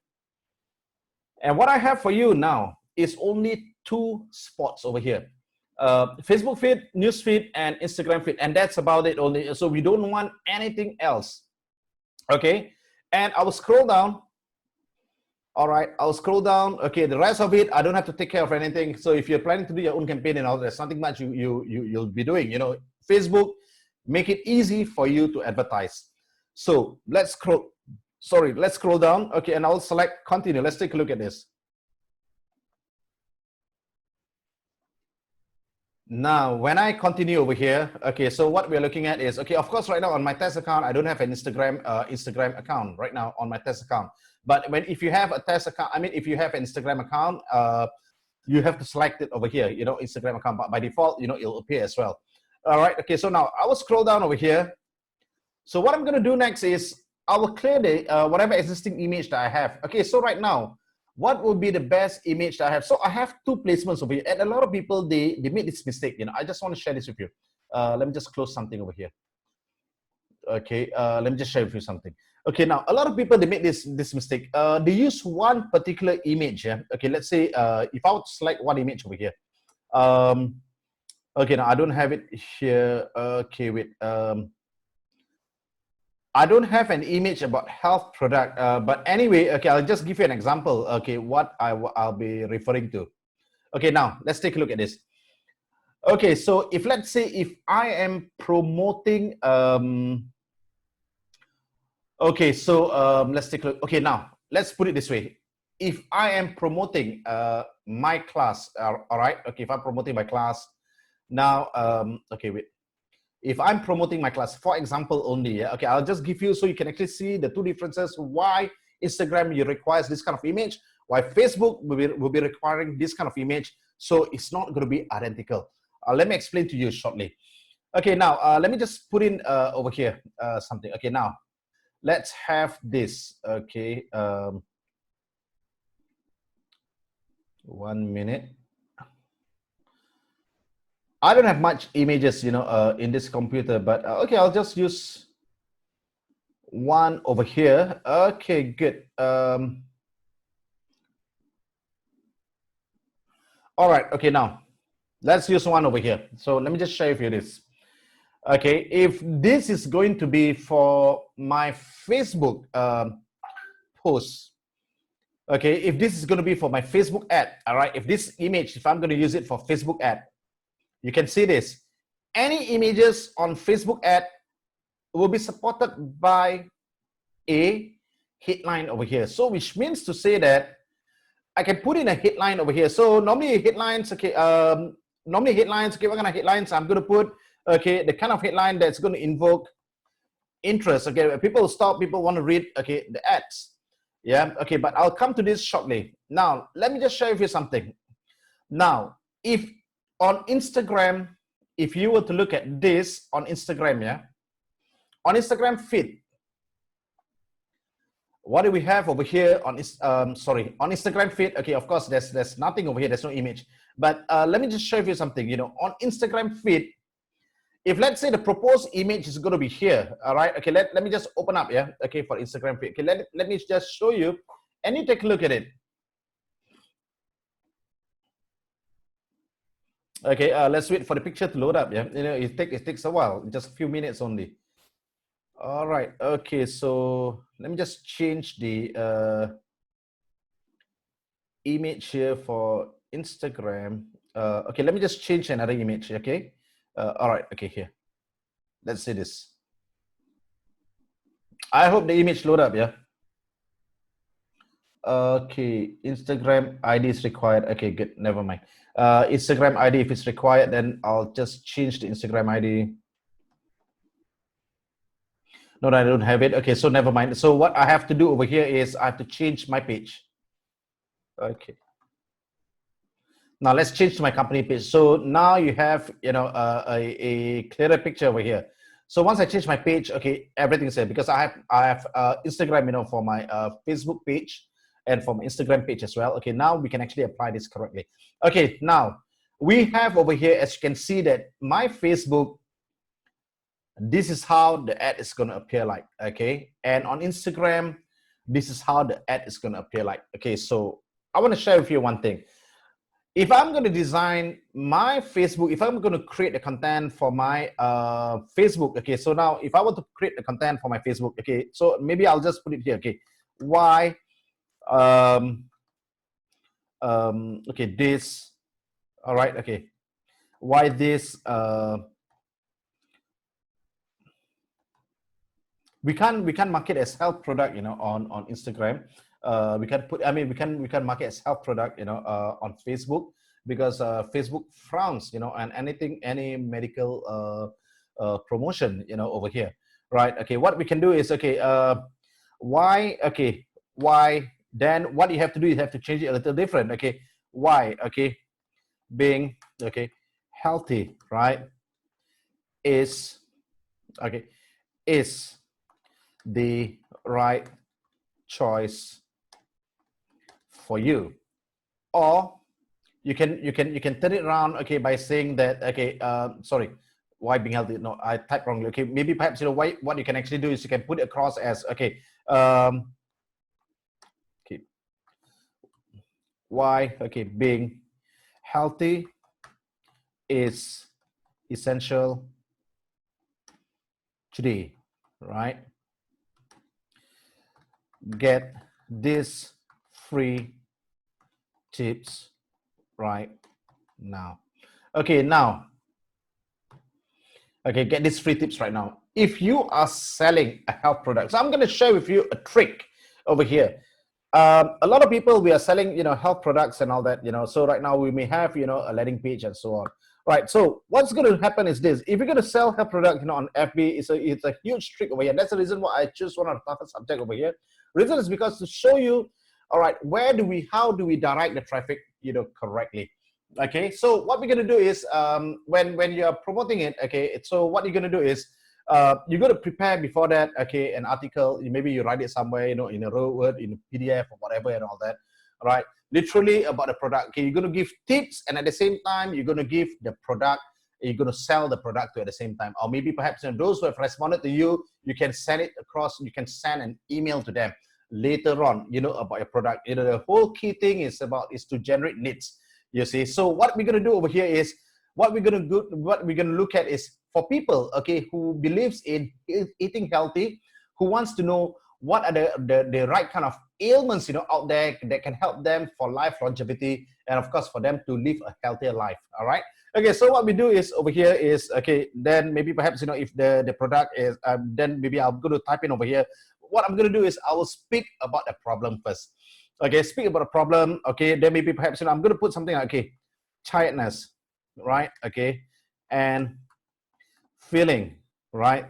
And what I have for you now is only 2 spots over here. Facebook feed, news feed, and Instagram feed, and that's about it only. So we don't want anything else. Okay, and I will scroll down. All right, I'll scroll down. Okay, the rest of it, I don't have to take care of anything. So if you're planning to do your own campaign and all, there's nothing much you'll be doing. You know, Facebook, make it easy for you to advertise. So let's scroll down. Okay, and I'll select continue. Let's take a look at this. Now, when I continue over here, okay, so what we're looking at is, okay, of course, right now on my test account, I don't have an Instagram account right now on my test account. But if you have a test account, I mean, if you have an Instagram account, you have to select it over here, you know, Instagram account. But by default, you know, it'll appear as well. All right, okay, so now I will scroll down over here. So what I'm going to do next is I will clear the whatever existing image that I have. Okay, so right now, what would be the best image that I have? So I have 2 placements over here, and a lot of people, they made this mistake. You know, I just want to share this with you. Let me just close something over here. Okay, let me just share with you something. Okay, now a lot of people, they make this mistake. They use one particular image. Yeah. Okay, let's say if I would select one image over here. Okay, now I don't have it here. Okay, wait. I don't have an image about health product, but anyway, okay, I'll just give you an example. Okay, what I'll be referring to. Okay, now let's take a look at this. Okay, so if let's say if I am promoting Okay, so let's take a look. Okay, now let's put it this way. If I am promoting my class, all right, okay, if I'm promoting my class now, okay, wait. If I'm promoting my class, for example, only, yeah, okay, I'll just give you so you can actually see the two differences, why Instagram requires this kind of image, why Facebook will be requiring this kind of image, so it's not going to be identical. Let me explain to you shortly. Okay, now let me just put in over here something. Okay, now let's have this. Okay, 1 minute. I don't have much images, you know, in this computer, but okay, I'll just use one over here. Okay, good. All right, okay, now let's use one over here. So let me just share with you this. Okay, if this is going to be for my Facebook post, okay, if this is going to be for my Facebook ad, all right, if this image, if I'm going to use it for Facebook ad, you can see this. Any images on Facebook ad will be supported by a headline over here. So which means to say that I can put in a headline over here. So normally headlines, okay, okay, what kind of headlines I'm going to put? Okay, the kind of headline that's going to invoke interest. Okay, people stop, people want to read, okay, the ads. Yeah, okay, but I'll come to this shortly. Now, let me just share with you something. Now, if on Instagram, if you were to look at this on Instagram, yeah, on Instagram feed, what do we have over here on on Instagram feed? Okay, of course, there's nothing over here. There's no image. But let me just show you something. You know, on Instagram feed, if let's say the proposed image is going to be here, all right. Okay, let me just open up, yeah. Okay, for Instagram feed. Okay, let me just show you, and you take a look at it. Okay, let's wait for the picture to load up. Yeah, you know, it takes a while, just a few minutes only. All right. Okay, so let me just change the image here for Instagram. Okay, let me just change another image. Okay. All right. Okay, here. Let's see this. I hope the image load up. Yeah. Okay, Instagram ID is required. Okay, good. Never mind. Instagram ID, if it's required, then I'll just change the Instagram ID. No, I don't have it. Okay, so never mind. So what I have to do over here is I have to change my page. Okay. Now let's change to my company page. So now you have, you know, a clearer picture over here. So once I change my page, okay, everything's there because I have Instagram, you know, for my Facebook page and for my Instagram page as well. Okay, now we can actually apply this correctly. Okay, now we have over here, as you can see, that my Facebook, this is how the ad is going to appear like. Okay, and on Instagram, this is how the ad is going to appear like. Okay, so I want to share with you one thing. If I'm going to design my Facebook, if I'm going to create the content for my Facebook, okay, so now if I want to create the content for my Facebook, okay, so maybe I'll just put it here, okay, why, okay, this, all right, okay, why this, we can market as health product, you know, on Instagram. We can put, I mean, we can market as health product, you know, on Facebook, because Facebook frowns, you know, and any medical promotion, you know, over here, right? Okay, what we can do is, okay, why, okay, why, then what you have to do is you have to change it a little different. Okay, why, okay, being, okay, healthy, right, is, okay, is the right choice for you. Or you can turn it around, okay, by saying that, okay, sorry, why being healthy, no, I typed wrongly. Okay, maybe perhaps, you know, what you can actually do is you can put it across as, okay, okay, why, okay, being healthy is essential today, right? Get this free tips right now. Okay, now, okay, get these free tips right now. if you are selling a health product. So I'm going to share with you a trick over here. A lot of people, we are selling, health products and all that, so right now we may have, a landing page and so on. Right. So what's going to happen is this: if you're going to sell health product, on FB, it's a huge trick over here. That's the reason why I choose one of the toughest subject over here. Reason is because to show you, all right, how do we direct the traffic, correctly? Okay. So what we're going to do is, when you're promoting it, okay, so what you're going to do is, you're going to prepare before that, okay, an article. Maybe you write it somewhere, in a Word, in a PDF or whatever and all that, all right? Literally about the product. Okay, you're going to give tips, and at the same time, you're going to give the product. You're going to sell the product to at the same time, or maybe perhaps those who have responded to you, you can send it across. You can send an email to them later on, about your product. The whole key thing is to generate leads. You see. So what we're going to do over here is, what we're going to look at is, for people, okay, who believes in eating healthy, who wants to know what are the right kind of ailments, out there that can help them for life longevity, and of course for them to live a healthier life. All right. Okay, so what we do is over here is, okay, then maybe perhaps, if the product is, then maybe I'm going to type in over here. What I'm going to do is I will speak about the problem first. Okay, speak about the problem. Okay, then maybe perhaps, I'm going to put something like, okay, tiredness, right? Okay, and feeling, right?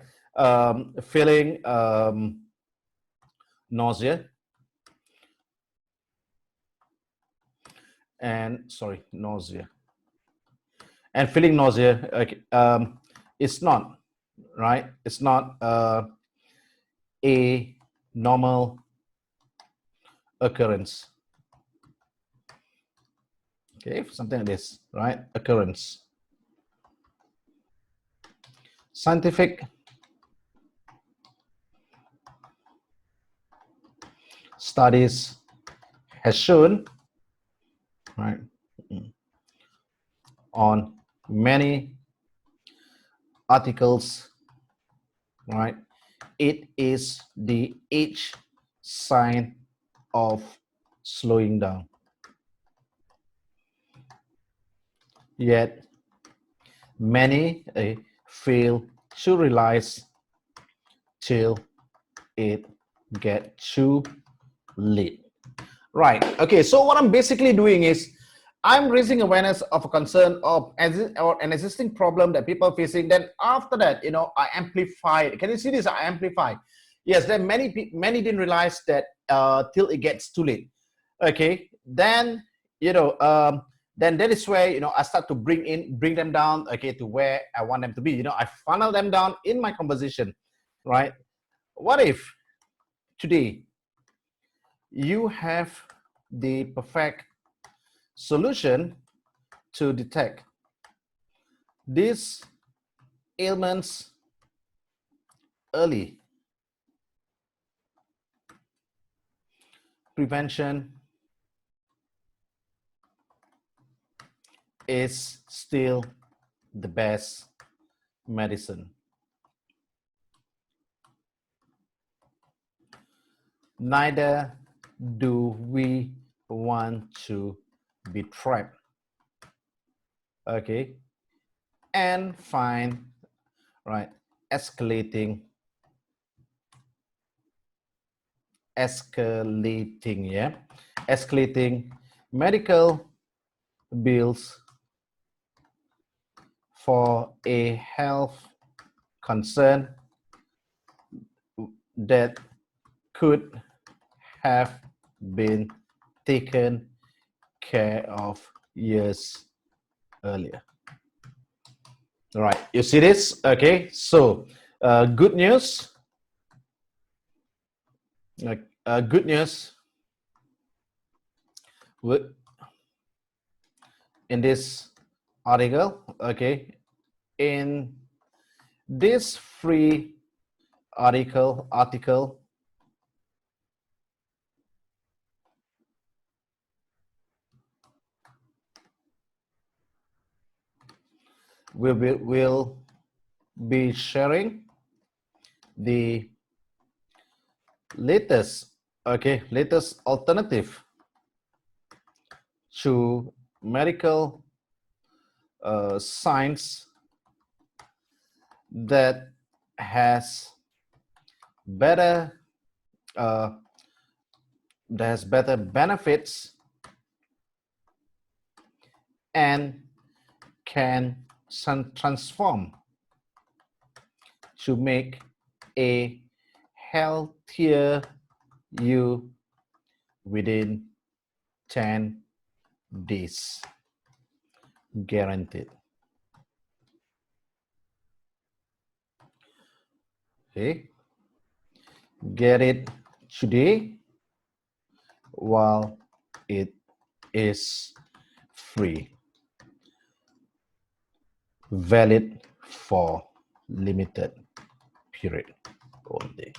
Feeling nausea, and nausea, and feeling nausea. Okay, it's not, right? It's not a normal occurrence. Okay, something like this, right? Occurrence. Scientific studies has shown, right, on many articles, right, it is the H sign of slowing down. Yet many fail to realize till it get too late. Right. Okay. So what I'm basically doing is, I'm raising awareness of a concern or an existing problem that people are facing. Then after that, I amplify it. Can you see this? I amplify. Yes. Then many didn't realize that till it gets too late. Okay. Then then that is where I start to bring them down, okay, to where I want them to be. I funnel them down in my conversation, right? What if today you have the perfect solution to detect these ailments early? Prevention is still the best medicine. Neither do we want to be trapped, okay, and find, right, escalating, yeah, escalating medical bills for a health concern that could have been taken care of years earlier. All right, you see this? Okay, so good news. Good news in this article. Okay, in this free article, we'll be sharing the latest alternative to medical science that has better benefits and can transform to make a healthier you within 10 days. Guaranteed. Okay. Get it today while it is free. Valid for limited period only.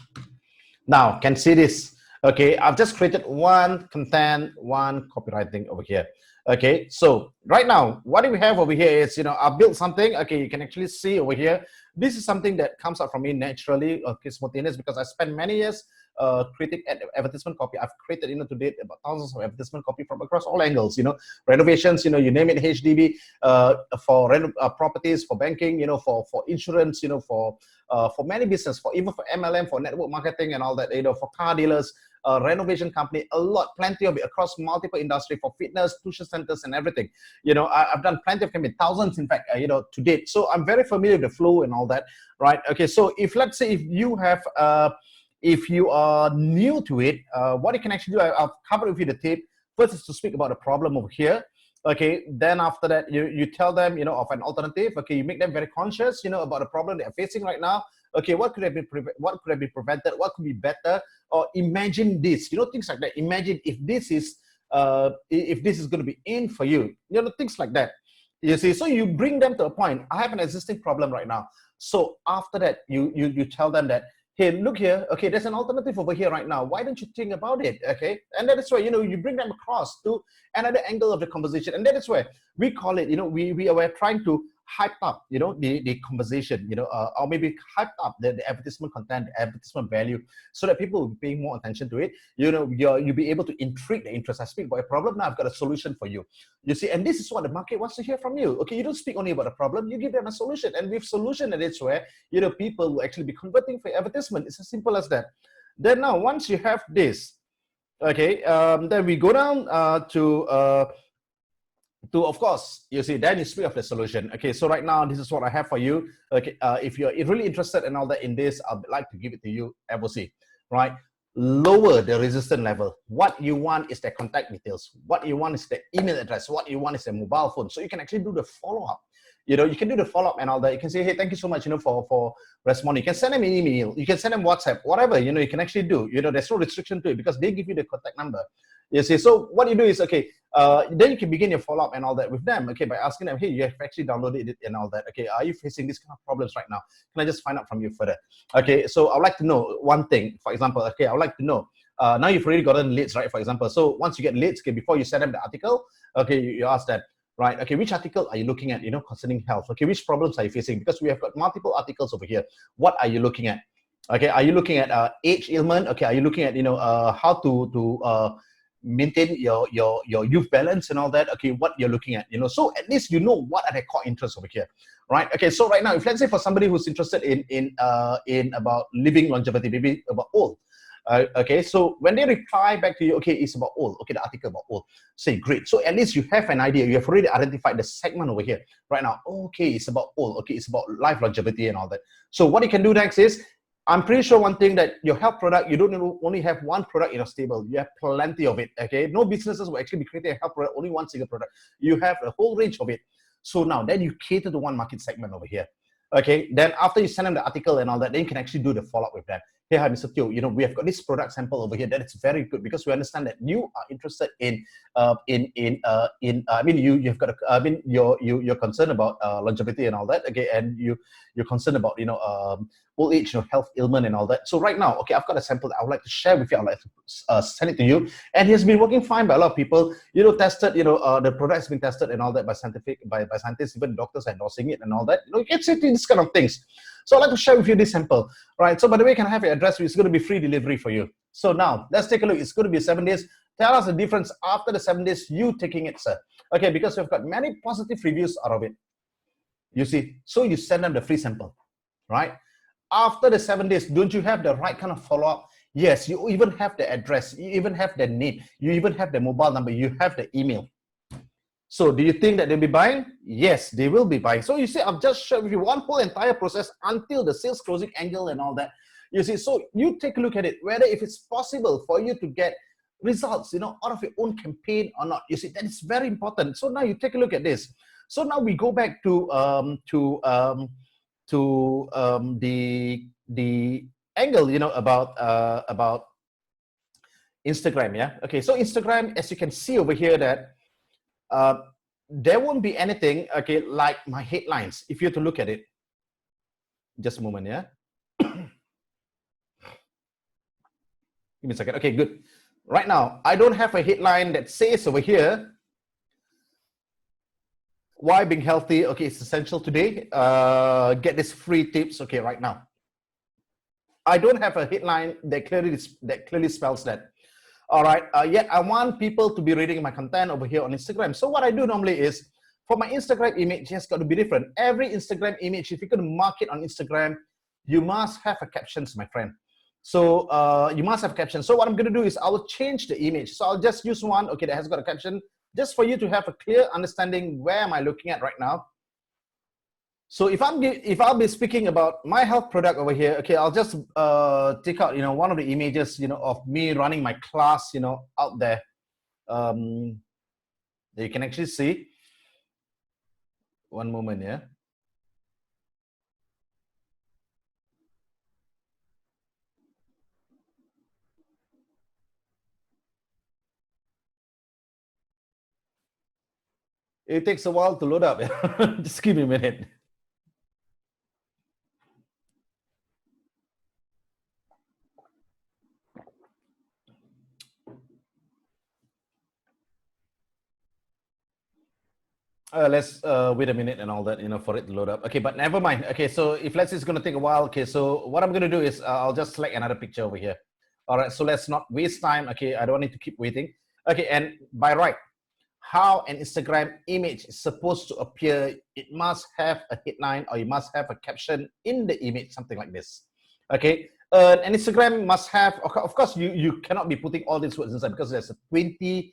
Now, can see this. Okay, I've just created one content, one copywriting over here. Okay, so right now, what do we have over here is, I've built something. Okay, you can actually see over here. This is something that comes out from me naturally, okay, spontaneous, because I spent many years creating advertisement copy. I've created, to date about thousands of advertisement copy from across all angles, renovations, you name it, HDB, for properties, for banking, for insurance, for many business, even for MLM, for network marketing and all that, for car dealers, renovation company, plenty of it across multiple industry, for fitness, tuition centers and everything. I've done plenty of campaigns, thousands in fact, to date. So I'm very familiar with the flow and all that, right? Okay, so let's say if you have, if you are new to it, what you can actually do, I've covered with you the tip. First is to speak about the problem over here. Okay, then after that, you tell them, of an alternative. Okay, you make them very conscious, about the problem they're facing right now. Okay, what could have been prevented? What could be better? Or imagine this, things like that. Imagine if this is going to be in for you, things like that. You see, so you bring them to a point. I have an existing problem right now. So after that, you tell them that, hey, look here, okay, there's an alternative over here right now. Why don't you think about it, okay? And that is why, you bring them across to another angle of the conversation. And that is where we call it, we are trying to hype up, the conversation, or maybe hype up the advertisement content, the advertisement value, so that people will be paying more attention to it. You'll be able to intrigue the interest. I speak about a problem, now I've got a solution for you. You see, and this is what the market wants to hear from you. Okay, you don't speak only about a problem, you give them a solution. And with solution, that is where, people will actually be converting for advertisement. It's as simple as that. Then now, once you have this, okay, then we go down to, of course, you see, then you speak of the solution. Okay, so right now, this is what I have for you. Okay, if you're really interested in all that in this, I'd like to give it to you, FOC, right? Lower the resistance level. What you want is their contact details. What you want is their email address. What you want is their mobile phone. So you can actually do the follow-up. You can do the follow-up and all that. You can say, hey, thank you so much, for responding. You can send them an email. You can send them WhatsApp, whatever, you can actually do. There's no restriction to it because they give you the contact number. You see, so what you do is, okay, then you can begin your follow-up and all that with them, okay, by asking them, hey, you have actually downloaded it and all that. Okay, are you facing this kind of problems right now? Can I just find out from you further? Okay, so I'd like to know one thing, for example, okay, I would like to know, now you've already gotten leads, right, for example. So once you get leads, okay, before you send them the article, okay, you ask that, right, okay, which article are you looking at, concerning health? Okay, which problems are you facing? Because we have got multiple articles over here. What are you looking at? Okay, are you looking at age ailment? Okay, are you looking at, how to maintain your youth balance and all that? Okay, what you're looking at, so at least what are their core interests over here, right? Okay, so right now, if let's say for somebody who's interested in about living longevity, maybe about old, okay, so when they reply back to you, okay, it's about old, okay, the article about old, say great. So at least you have an idea, you have already identified the segment over here right now. Okay, it's about old, okay, it's about life longevity and all that. So what you can do next is, I'm pretty sure one thing, that your health product, you don't only have one product in your stable. You have plenty of it, okay? No businesses will actually be creating a health product, only one single product. You have a whole range of it. So now, then you cater to one market segment over here, okay? Then after you send them the article and all that, then you can actually do the follow-up with them. Hey, hi, Mr. Teo, we have got this product sample over here that is very good, because we understand that you are interested you're concerned about longevity and all that, okay? And you're concerned about, old age, health ailment and all that. So right now, okay, I've got a sample that I would like to share with you. I'd like to send it to you. And it's been working fine by a lot of people, tested, the product has been tested and all that by scientists, even doctors are endorsing it and all that. You can see these kind of things. So I'd like to share with you this sample, right? So by the way, can I have your address? It's going to be free delivery for you. So now, let's take a look. It's going to be 7 days. Tell us the difference after the 7 days you taking it, sir. Okay, because we've got many positive reviews out of it. You see, so you send them the free sample, right? After the 7 days, don't you have the right kind of follow-up? Yes, you even have the address, you even have the name, you even have the mobile number, you have the email. So do you think that they'll be buying? Yes, they will be buying. So you see, I've just shared with you one whole entire process until the sales closing angle and all that. You see, so you take a look at it, whether if it's possible for you to get results, you know, out of your own campaign or not. You see, that is very important. So now you take a look at this. So now we go back to the angle, you know, about Instagram. Yeah. Okay. So Instagram, as you can see over here, that there won't be anything, okay, like my headlines. If you have to look at it, just a moment, yeah. Give me a second. Okay, good. Right now, I don't have a headline that says over here, why being healthy, okay, it's essential today. Get this free tips, okay, right now. I don't have a headline that clearly spells that. All right, yet I want people to be reading my content over here on Instagram. So what I do normally is, for my Instagram image, it's got to be different. Every Instagram image, if you're going to market on Instagram, you must have a captions, my friend. So you must have captions. So what I'm going to do is I will change the image. So I'll just use one, okay, that has got a caption, just for you to have a clear understanding where am I looking at right now. So if I'll be speaking about my health product over here, okay, I'll just take out, you know, one of the images, you know, of me running my class, you know, out there. That you can actually see. One moment, yeah. It takes a while to load up. Just give me a minute. Let's wait a minute and all that, you know, for it to load up. Okay, but never mind. Okay, so if let's say it's going to take a while. Okay, so what I'm going to do is I'll just select another picture over here. All right, so let's not waste time. Okay, I don't need to keep waiting. Okay, and by right, how an Instagram image is supposed to appear, it must have a headline or you must have a caption in the image, something like this. Okay, and Instagram must have, of course, you cannot be putting all these words inside because there's a 20%,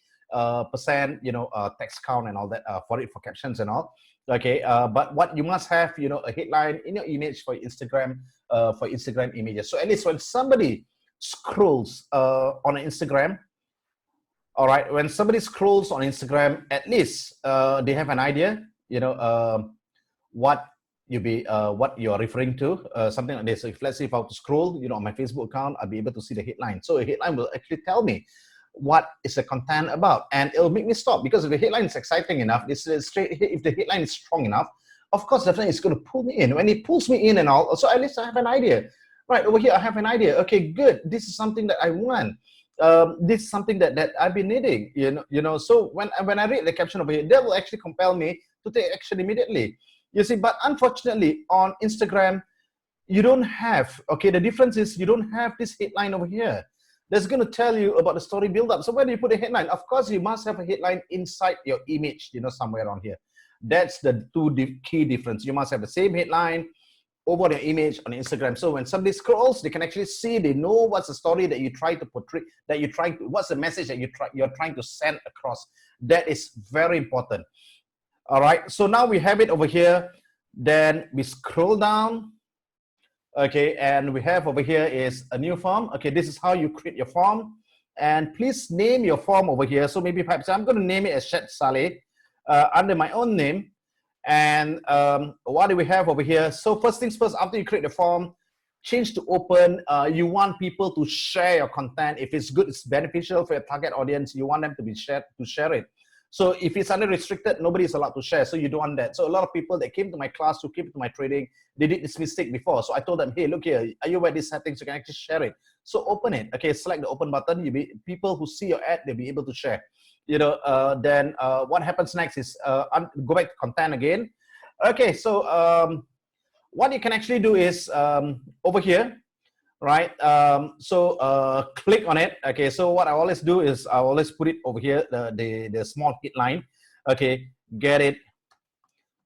you know, text count and all that for captions and all. Okay, but what you must have, you know, a headline in your image for Instagram, for Instagram images. So at least when somebody scrolls on an Instagram, all right, when somebody scrolls on Instagram, at least they have an idea, you know, what you're referring to, something like this. So if let's say if I were to scroll, you know, on my Facebook account, I'll be able to see the headline. So a headline will actually tell me what is the content about, and it'll make me stop, because if the headline is exciting enough, if the headline is strong enough, of course, definitely it's going to pull me in. When it pulls me in and all, so at least I have an idea. Right over here, I have an idea. Okay, good. This is something that I want. This is something that I've been needing. You know. So when I read the caption over here, that will actually compel me to take action immediately. You see, but unfortunately on Instagram, you don't have. Okay, the difference is you don't have this headline over here that's going to tell you about the story build up. So when you put a headline, of course, you must have a headline inside your image, you know, somewhere around here. That's the key difference. You must have the same headline over your image on Instagram. So when somebody scrolls, they can actually see, they know what's the story that you try to portray, what's the message that you're trying to send across. That is very important. All right. So now we have it over here. Then we scroll down. Okay, and we have over here is a new form. Okay, this is how you create your form. And please name your form over here. So maybe perhaps I'm going to name it as Syed Saleh under my own name. And what do we have over here? So first things first, after you create the form, change to open. You want people to share your content. If it's good, it's beneficial for your target audience, you want them to share it. So if it's under restricted, nobody is allowed to share. So you don't want that. So a lot of people that came to my class, who came to my training, they did this mistake before. So I told them, hey, look here, are you aware of these settings? You can actually share it. So open it. Okay, select the open button. People who see your ad, they'll be able to share. You know, then what happens next is go back to content again. Okay, so what you can actually do is over here, right? Click on it. Okay, so what I always do is I always put it over here, the small headline. Okay, get it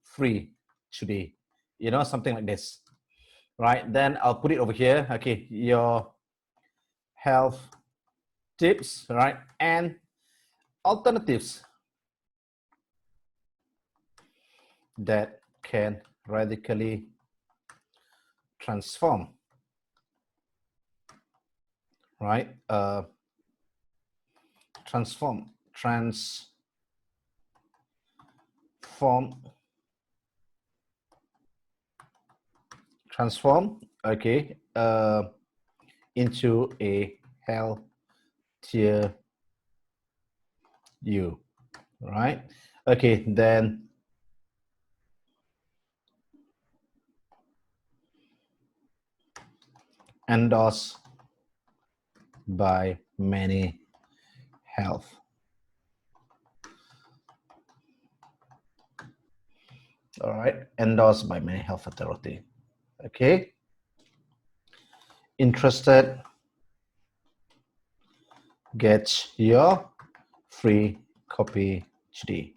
free today. You know, something like this. right? Then I'll put it over here. Okay, your health tips, right? And alternatives that can radically transform, right? Transform, okay, into a healthier you, right? Okay, then endorsed by many health. All right, endorsed by many health authority. Okay, interested, get your free copy today.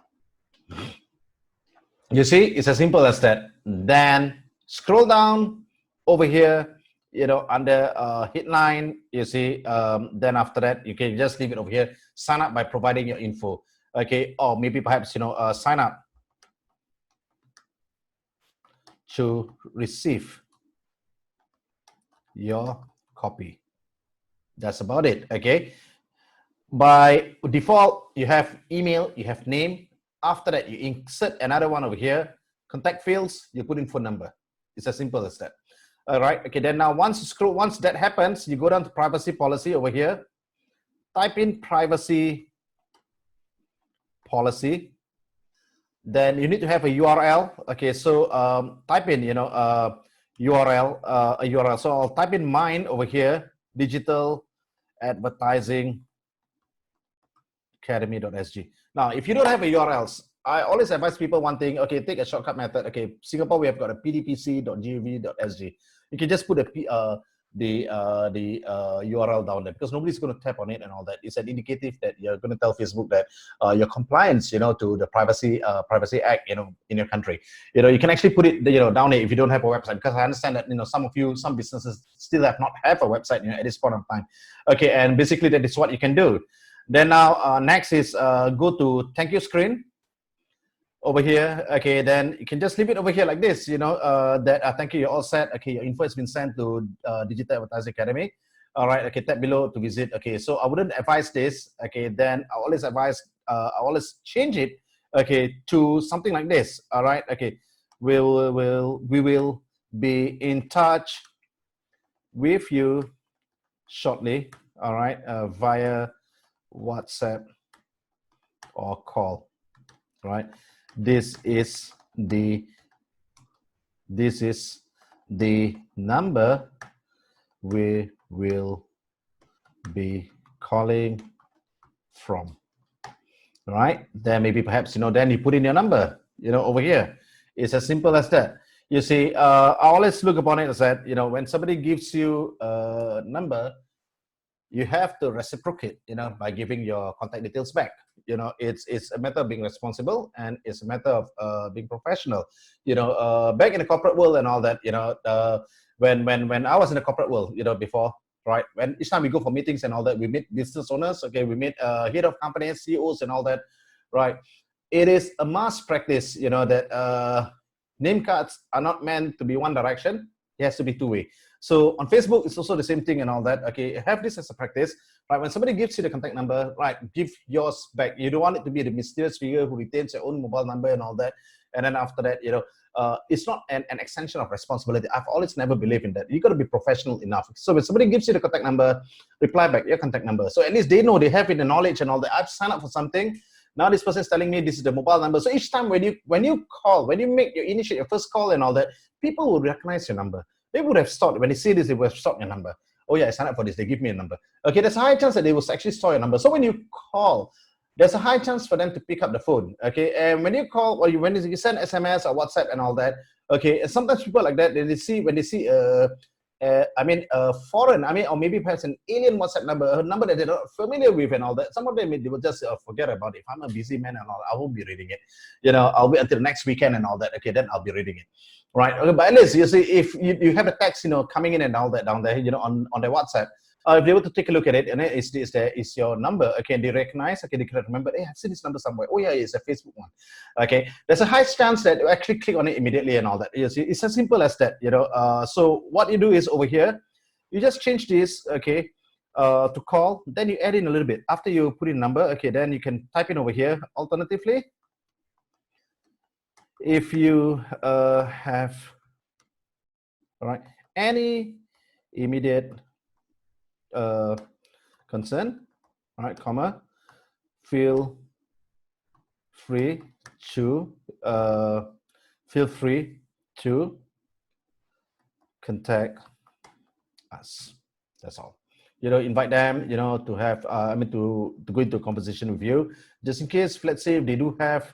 You see, it's as simple as that. Then scroll down over here, you know, under headline, you see, then after that, you can just leave it over here. Sign up by providing your info, okay? Or maybe perhaps, you know, sign up to receive your copy. That's about it, okay? By default, you have email, you have name. After that, you insert another one over here, contact fields, you put in phone number. It's as simple as that. All right, okay, then now once that happens, you go down to privacy policy over here, type in privacy policy, then you need to have a URL. Okay, so type in, you know, URL, a URL. So I'll type in mine over here, digital advertising academy.sg. Now, if you don't have a URLs, I always advise people one thing. Okay, take a shortcut method. Okay, Singapore, we have got a pdpc.gov.sg. You can just put the URL down there because nobody's going to tap on it and all that. It's an indicative that you're going to tell Facebook that your compliance, you know, to the Privacy Act, you know, in your country. You know, you can actually put it, you know, down there if you don't have a website, because I understand that, you know, some businesses still have not have a website, you know, at this point of time. Okay, and basically that is what you can do. Then now next is go to thank you screen over here. Okay, then you can just leave it over here like this, you know, that thank you, you're all set. Okay, your info has been sent to Digital Advertising Academy. All right, okay, tap below to visit. Okay, so I wouldn't advise this. Okay, then I always advise, I always change it, okay, to something like this. All right, okay, we will be in touch with you shortly. All right, via WhatsApp or call, right? This is the number we will be calling from, right? Then maybe perhaps, you know, then you put in your number, you know, over here. It's as simple as that. You see, I always look upon it as that, you know, when somebody gives you a number, you have to reciprocate, you know, by giving your contact details back. You know, it's a matter of being responsible, and it's a matter of being professional. You know, back in the corporate world and all that, you know, when I was in the corporate world, you know, before, right, when each time we go for meetings and all that, we meet business owners, okay, we meet head of companies, CEOs and all that, right? It is a must practice, you know, that name cards are not meant to be one direction. It has to be two-way. So on Facebook, it's also the same thing and all that. Okay, have this as a practice, right? When somebody gives you the contact number, right, give yours back. You don't want it to be the mysterious figure who retains your own mobile number and all that. And then after that, you know, it's not an extension of responsibility. I've always never believed in that. You got to be professional enough. So when somebody gives you the contact number, reply back your contact number. So at least they know, they have it, the knowledge and all that. I've signed up for something. Now this person is telling me this is the mobile number. So each time when you call, when you initiate your first call and all that, people will recognize your number. They would have stopped. When they see this, they would have stopped your number. Oh yeah, I signed up for this. They give me a number. Okay, there's a high chance that they will actually store your number. So when you call, there's a high chance for them to pick up the phone. Okay, and when you call or when you send SMS or WhatsApp and all that, okay, and sometimes people like that, when they see foreign, or maybe perhaps an alien WhatsApp number, a number that they're not familiar with and all that, some of them, they will just forget about it. If I'm a busy man and all, I won't be reading it. You know, I'll wait until next weekend and all that. Okay, then I'll be reading it. right? Okay, but at least you see if you have a text, coming in and all that down there, on their WhatsApp. If they were to take a look at it, and is your number, okay, they recognize, okay, they can remember, hey, I've seen this number somewhere. Oh yeah, it's a Facebook one. Okay, there's a high chance that you actually click on it immediately and all that. It's as simple as that, So what you do is over here, you just change this, okay, to call, then you add in a little bit. After you put in number, okay, then you can type in over here. Alternatively, if you have, all right, any immediate concern, all right, comma, feel free to contact us. That's all. Invite them, to have, to go into a conversation with you, just in case, let's say if they do have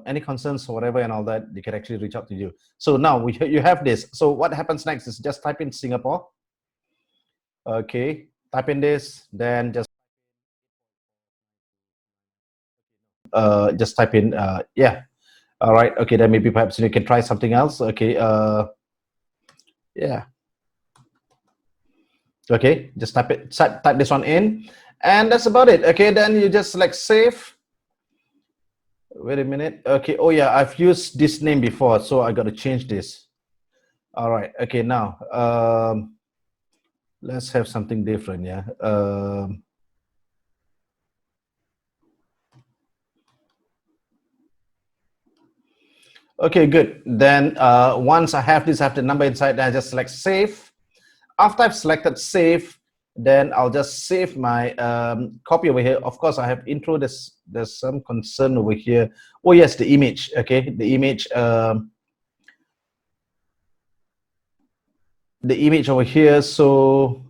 any concerns or whatever and all that, they can actually reach out to you. So now you have this. So what happens next is just type in Singapore. Okay, type in this, then just type in, yeah. All right, okay, then maybe perhaps you can try something else. Okay, yeah. Okay, just type this one in, and that's about it. Okay, then you just select save. Wait a minute. Okay, oh yeah, I've used this name before, so I got to change this. All right, okay, now let's have something different. Yeah. Okay, good. Then once I have this, I have the number inside, then I just select save. After I've selected save, then I'll just save my copy over here. Of course, I have intro. There's some concern over here. Oh yes, the image. Okay, the image. The image over here. So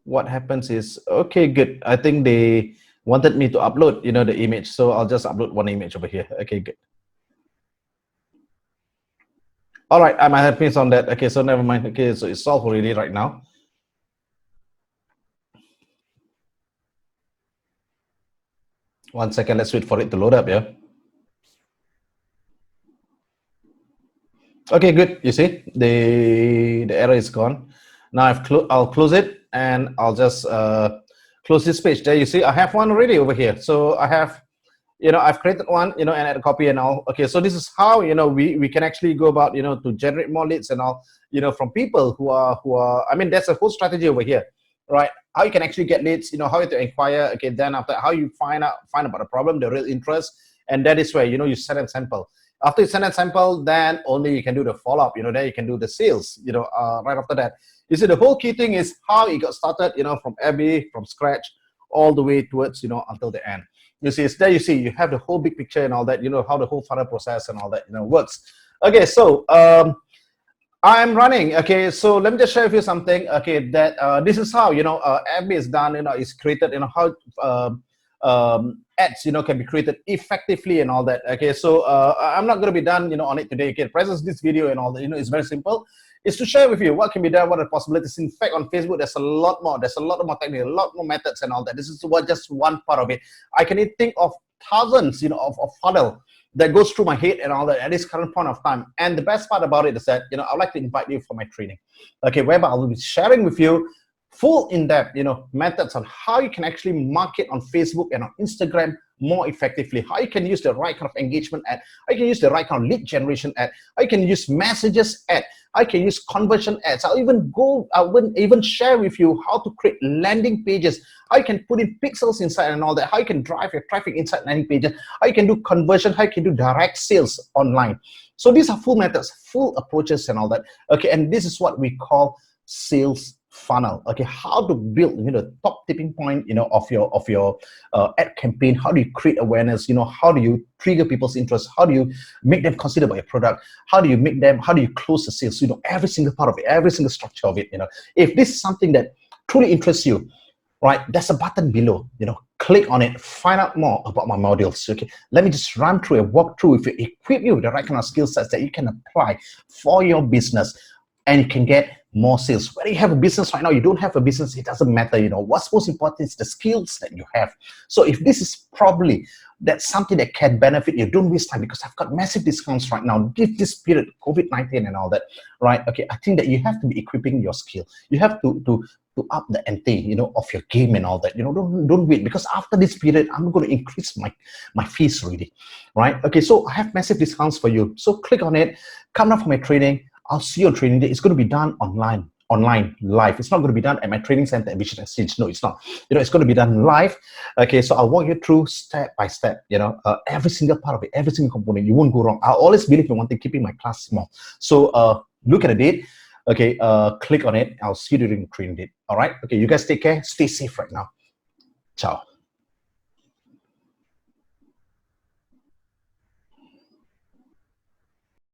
what happens is, okay, good. I think they wanted me to upload, the image. So I'll just upload one image over here. Okay, good. All right, I might have missed on that. Okay, so never mind. Okay, so it's solved already right now. One second, let's wait for it to load up, yeah. Okay, good. You see, the error is gone. Now I'll close it, and I'll just close this page. There you see, I have one already over here. So I have, I've created one, and add a copy and all. Okay, so this is how, we can actually go about, to generate more leads and all, from people who are, I mean, there's a whole strategy over here, right? How you can actually get leads, how you to inquire. Okay, then after, how you find about the problem, the real interest, and that is where, you send and sample. After you send a sample, then only you can do the follow-up, then you can do the sales, right after that. You see, the whole key thing is how it got started, from scratch, all the way towards, until the end. You see, it's there, you see, you have the whole big picture and all that, how the whole funnel process and all that, works. Okay, so I'm running. Okay, so let me just share with you something. Okay, that this is how, FB is done, is created, how ads, can be created effectively and all that. Okay, so I'm not going to be done, on it today. Okay, presence this video and all that, it's very simple. It's to share with you what can be done, what are the possibilities. In fact, on Facebook, there's a lot more. There's a lot more techniques, a lot more methods and all that. This is just one part of it. I can think of thousands, of funnel that goes through my head and all that at this current point of time. And the best part about it is that, I'd like to invite you for my training. Okay, whereby I will be sharing with you full in-depth, methods on how you can actually market on Facebook and on Instagram more effectively, how you can use the right kind of engagement ad, how you can use the right kind of lead generation ad, how you can use messages ad, how you can use conversion ads. I will even share with you how to create landing pages, how you can put in pixels inside and all that, how you can drive your traffic inside landing pages, how you can do conversion, how you can do direct sales online. So these are full methods, full approaches and all that. Okay, and this is what we call sales funnel. Okay, how to build the top tipping point of your ad campaign. How do you create awareness? How do you trigger people's interest? How do you make them consider about your product? How do you close the sales? Every single part of it, every single structure of it. If this is something that truly interests you, right, there's a button below. Click on it, find out more about my modules. Okay, let me just run through and walk through if you equip you with the right kind of skill sets that you can apply for your business. and you can get more sales. Whether you have a business right now, you don't have a business, it doesn't matter. What's most important is the skills that you have. So if this is probably that's something that can benefit you, don't waste time, because I've got massive discounts right now. This period, COVID-19 and all that, right? Okay, I think that you have to be equipping your skill. You have to up the ante, of your game and all that. Don't wait, because after this period, I'm going to increase my fees already, right? Okay, so I have massive discounts for you. So click on it, come down for my training. I'll see you on training day. It's going to be done online, live. It's not going to be done at my training center at Vision Exchange. No, it's not. It's going to be done live. Okay, so I'll walk you through step by step, every single part of it, every single component. You won't go wrong. I always believe in one thing, keeping my class small. So look at the date. Okay, click on it. I'll see you during the training date. All right. Okay, you guys take care. Stay safe right now. Ciao.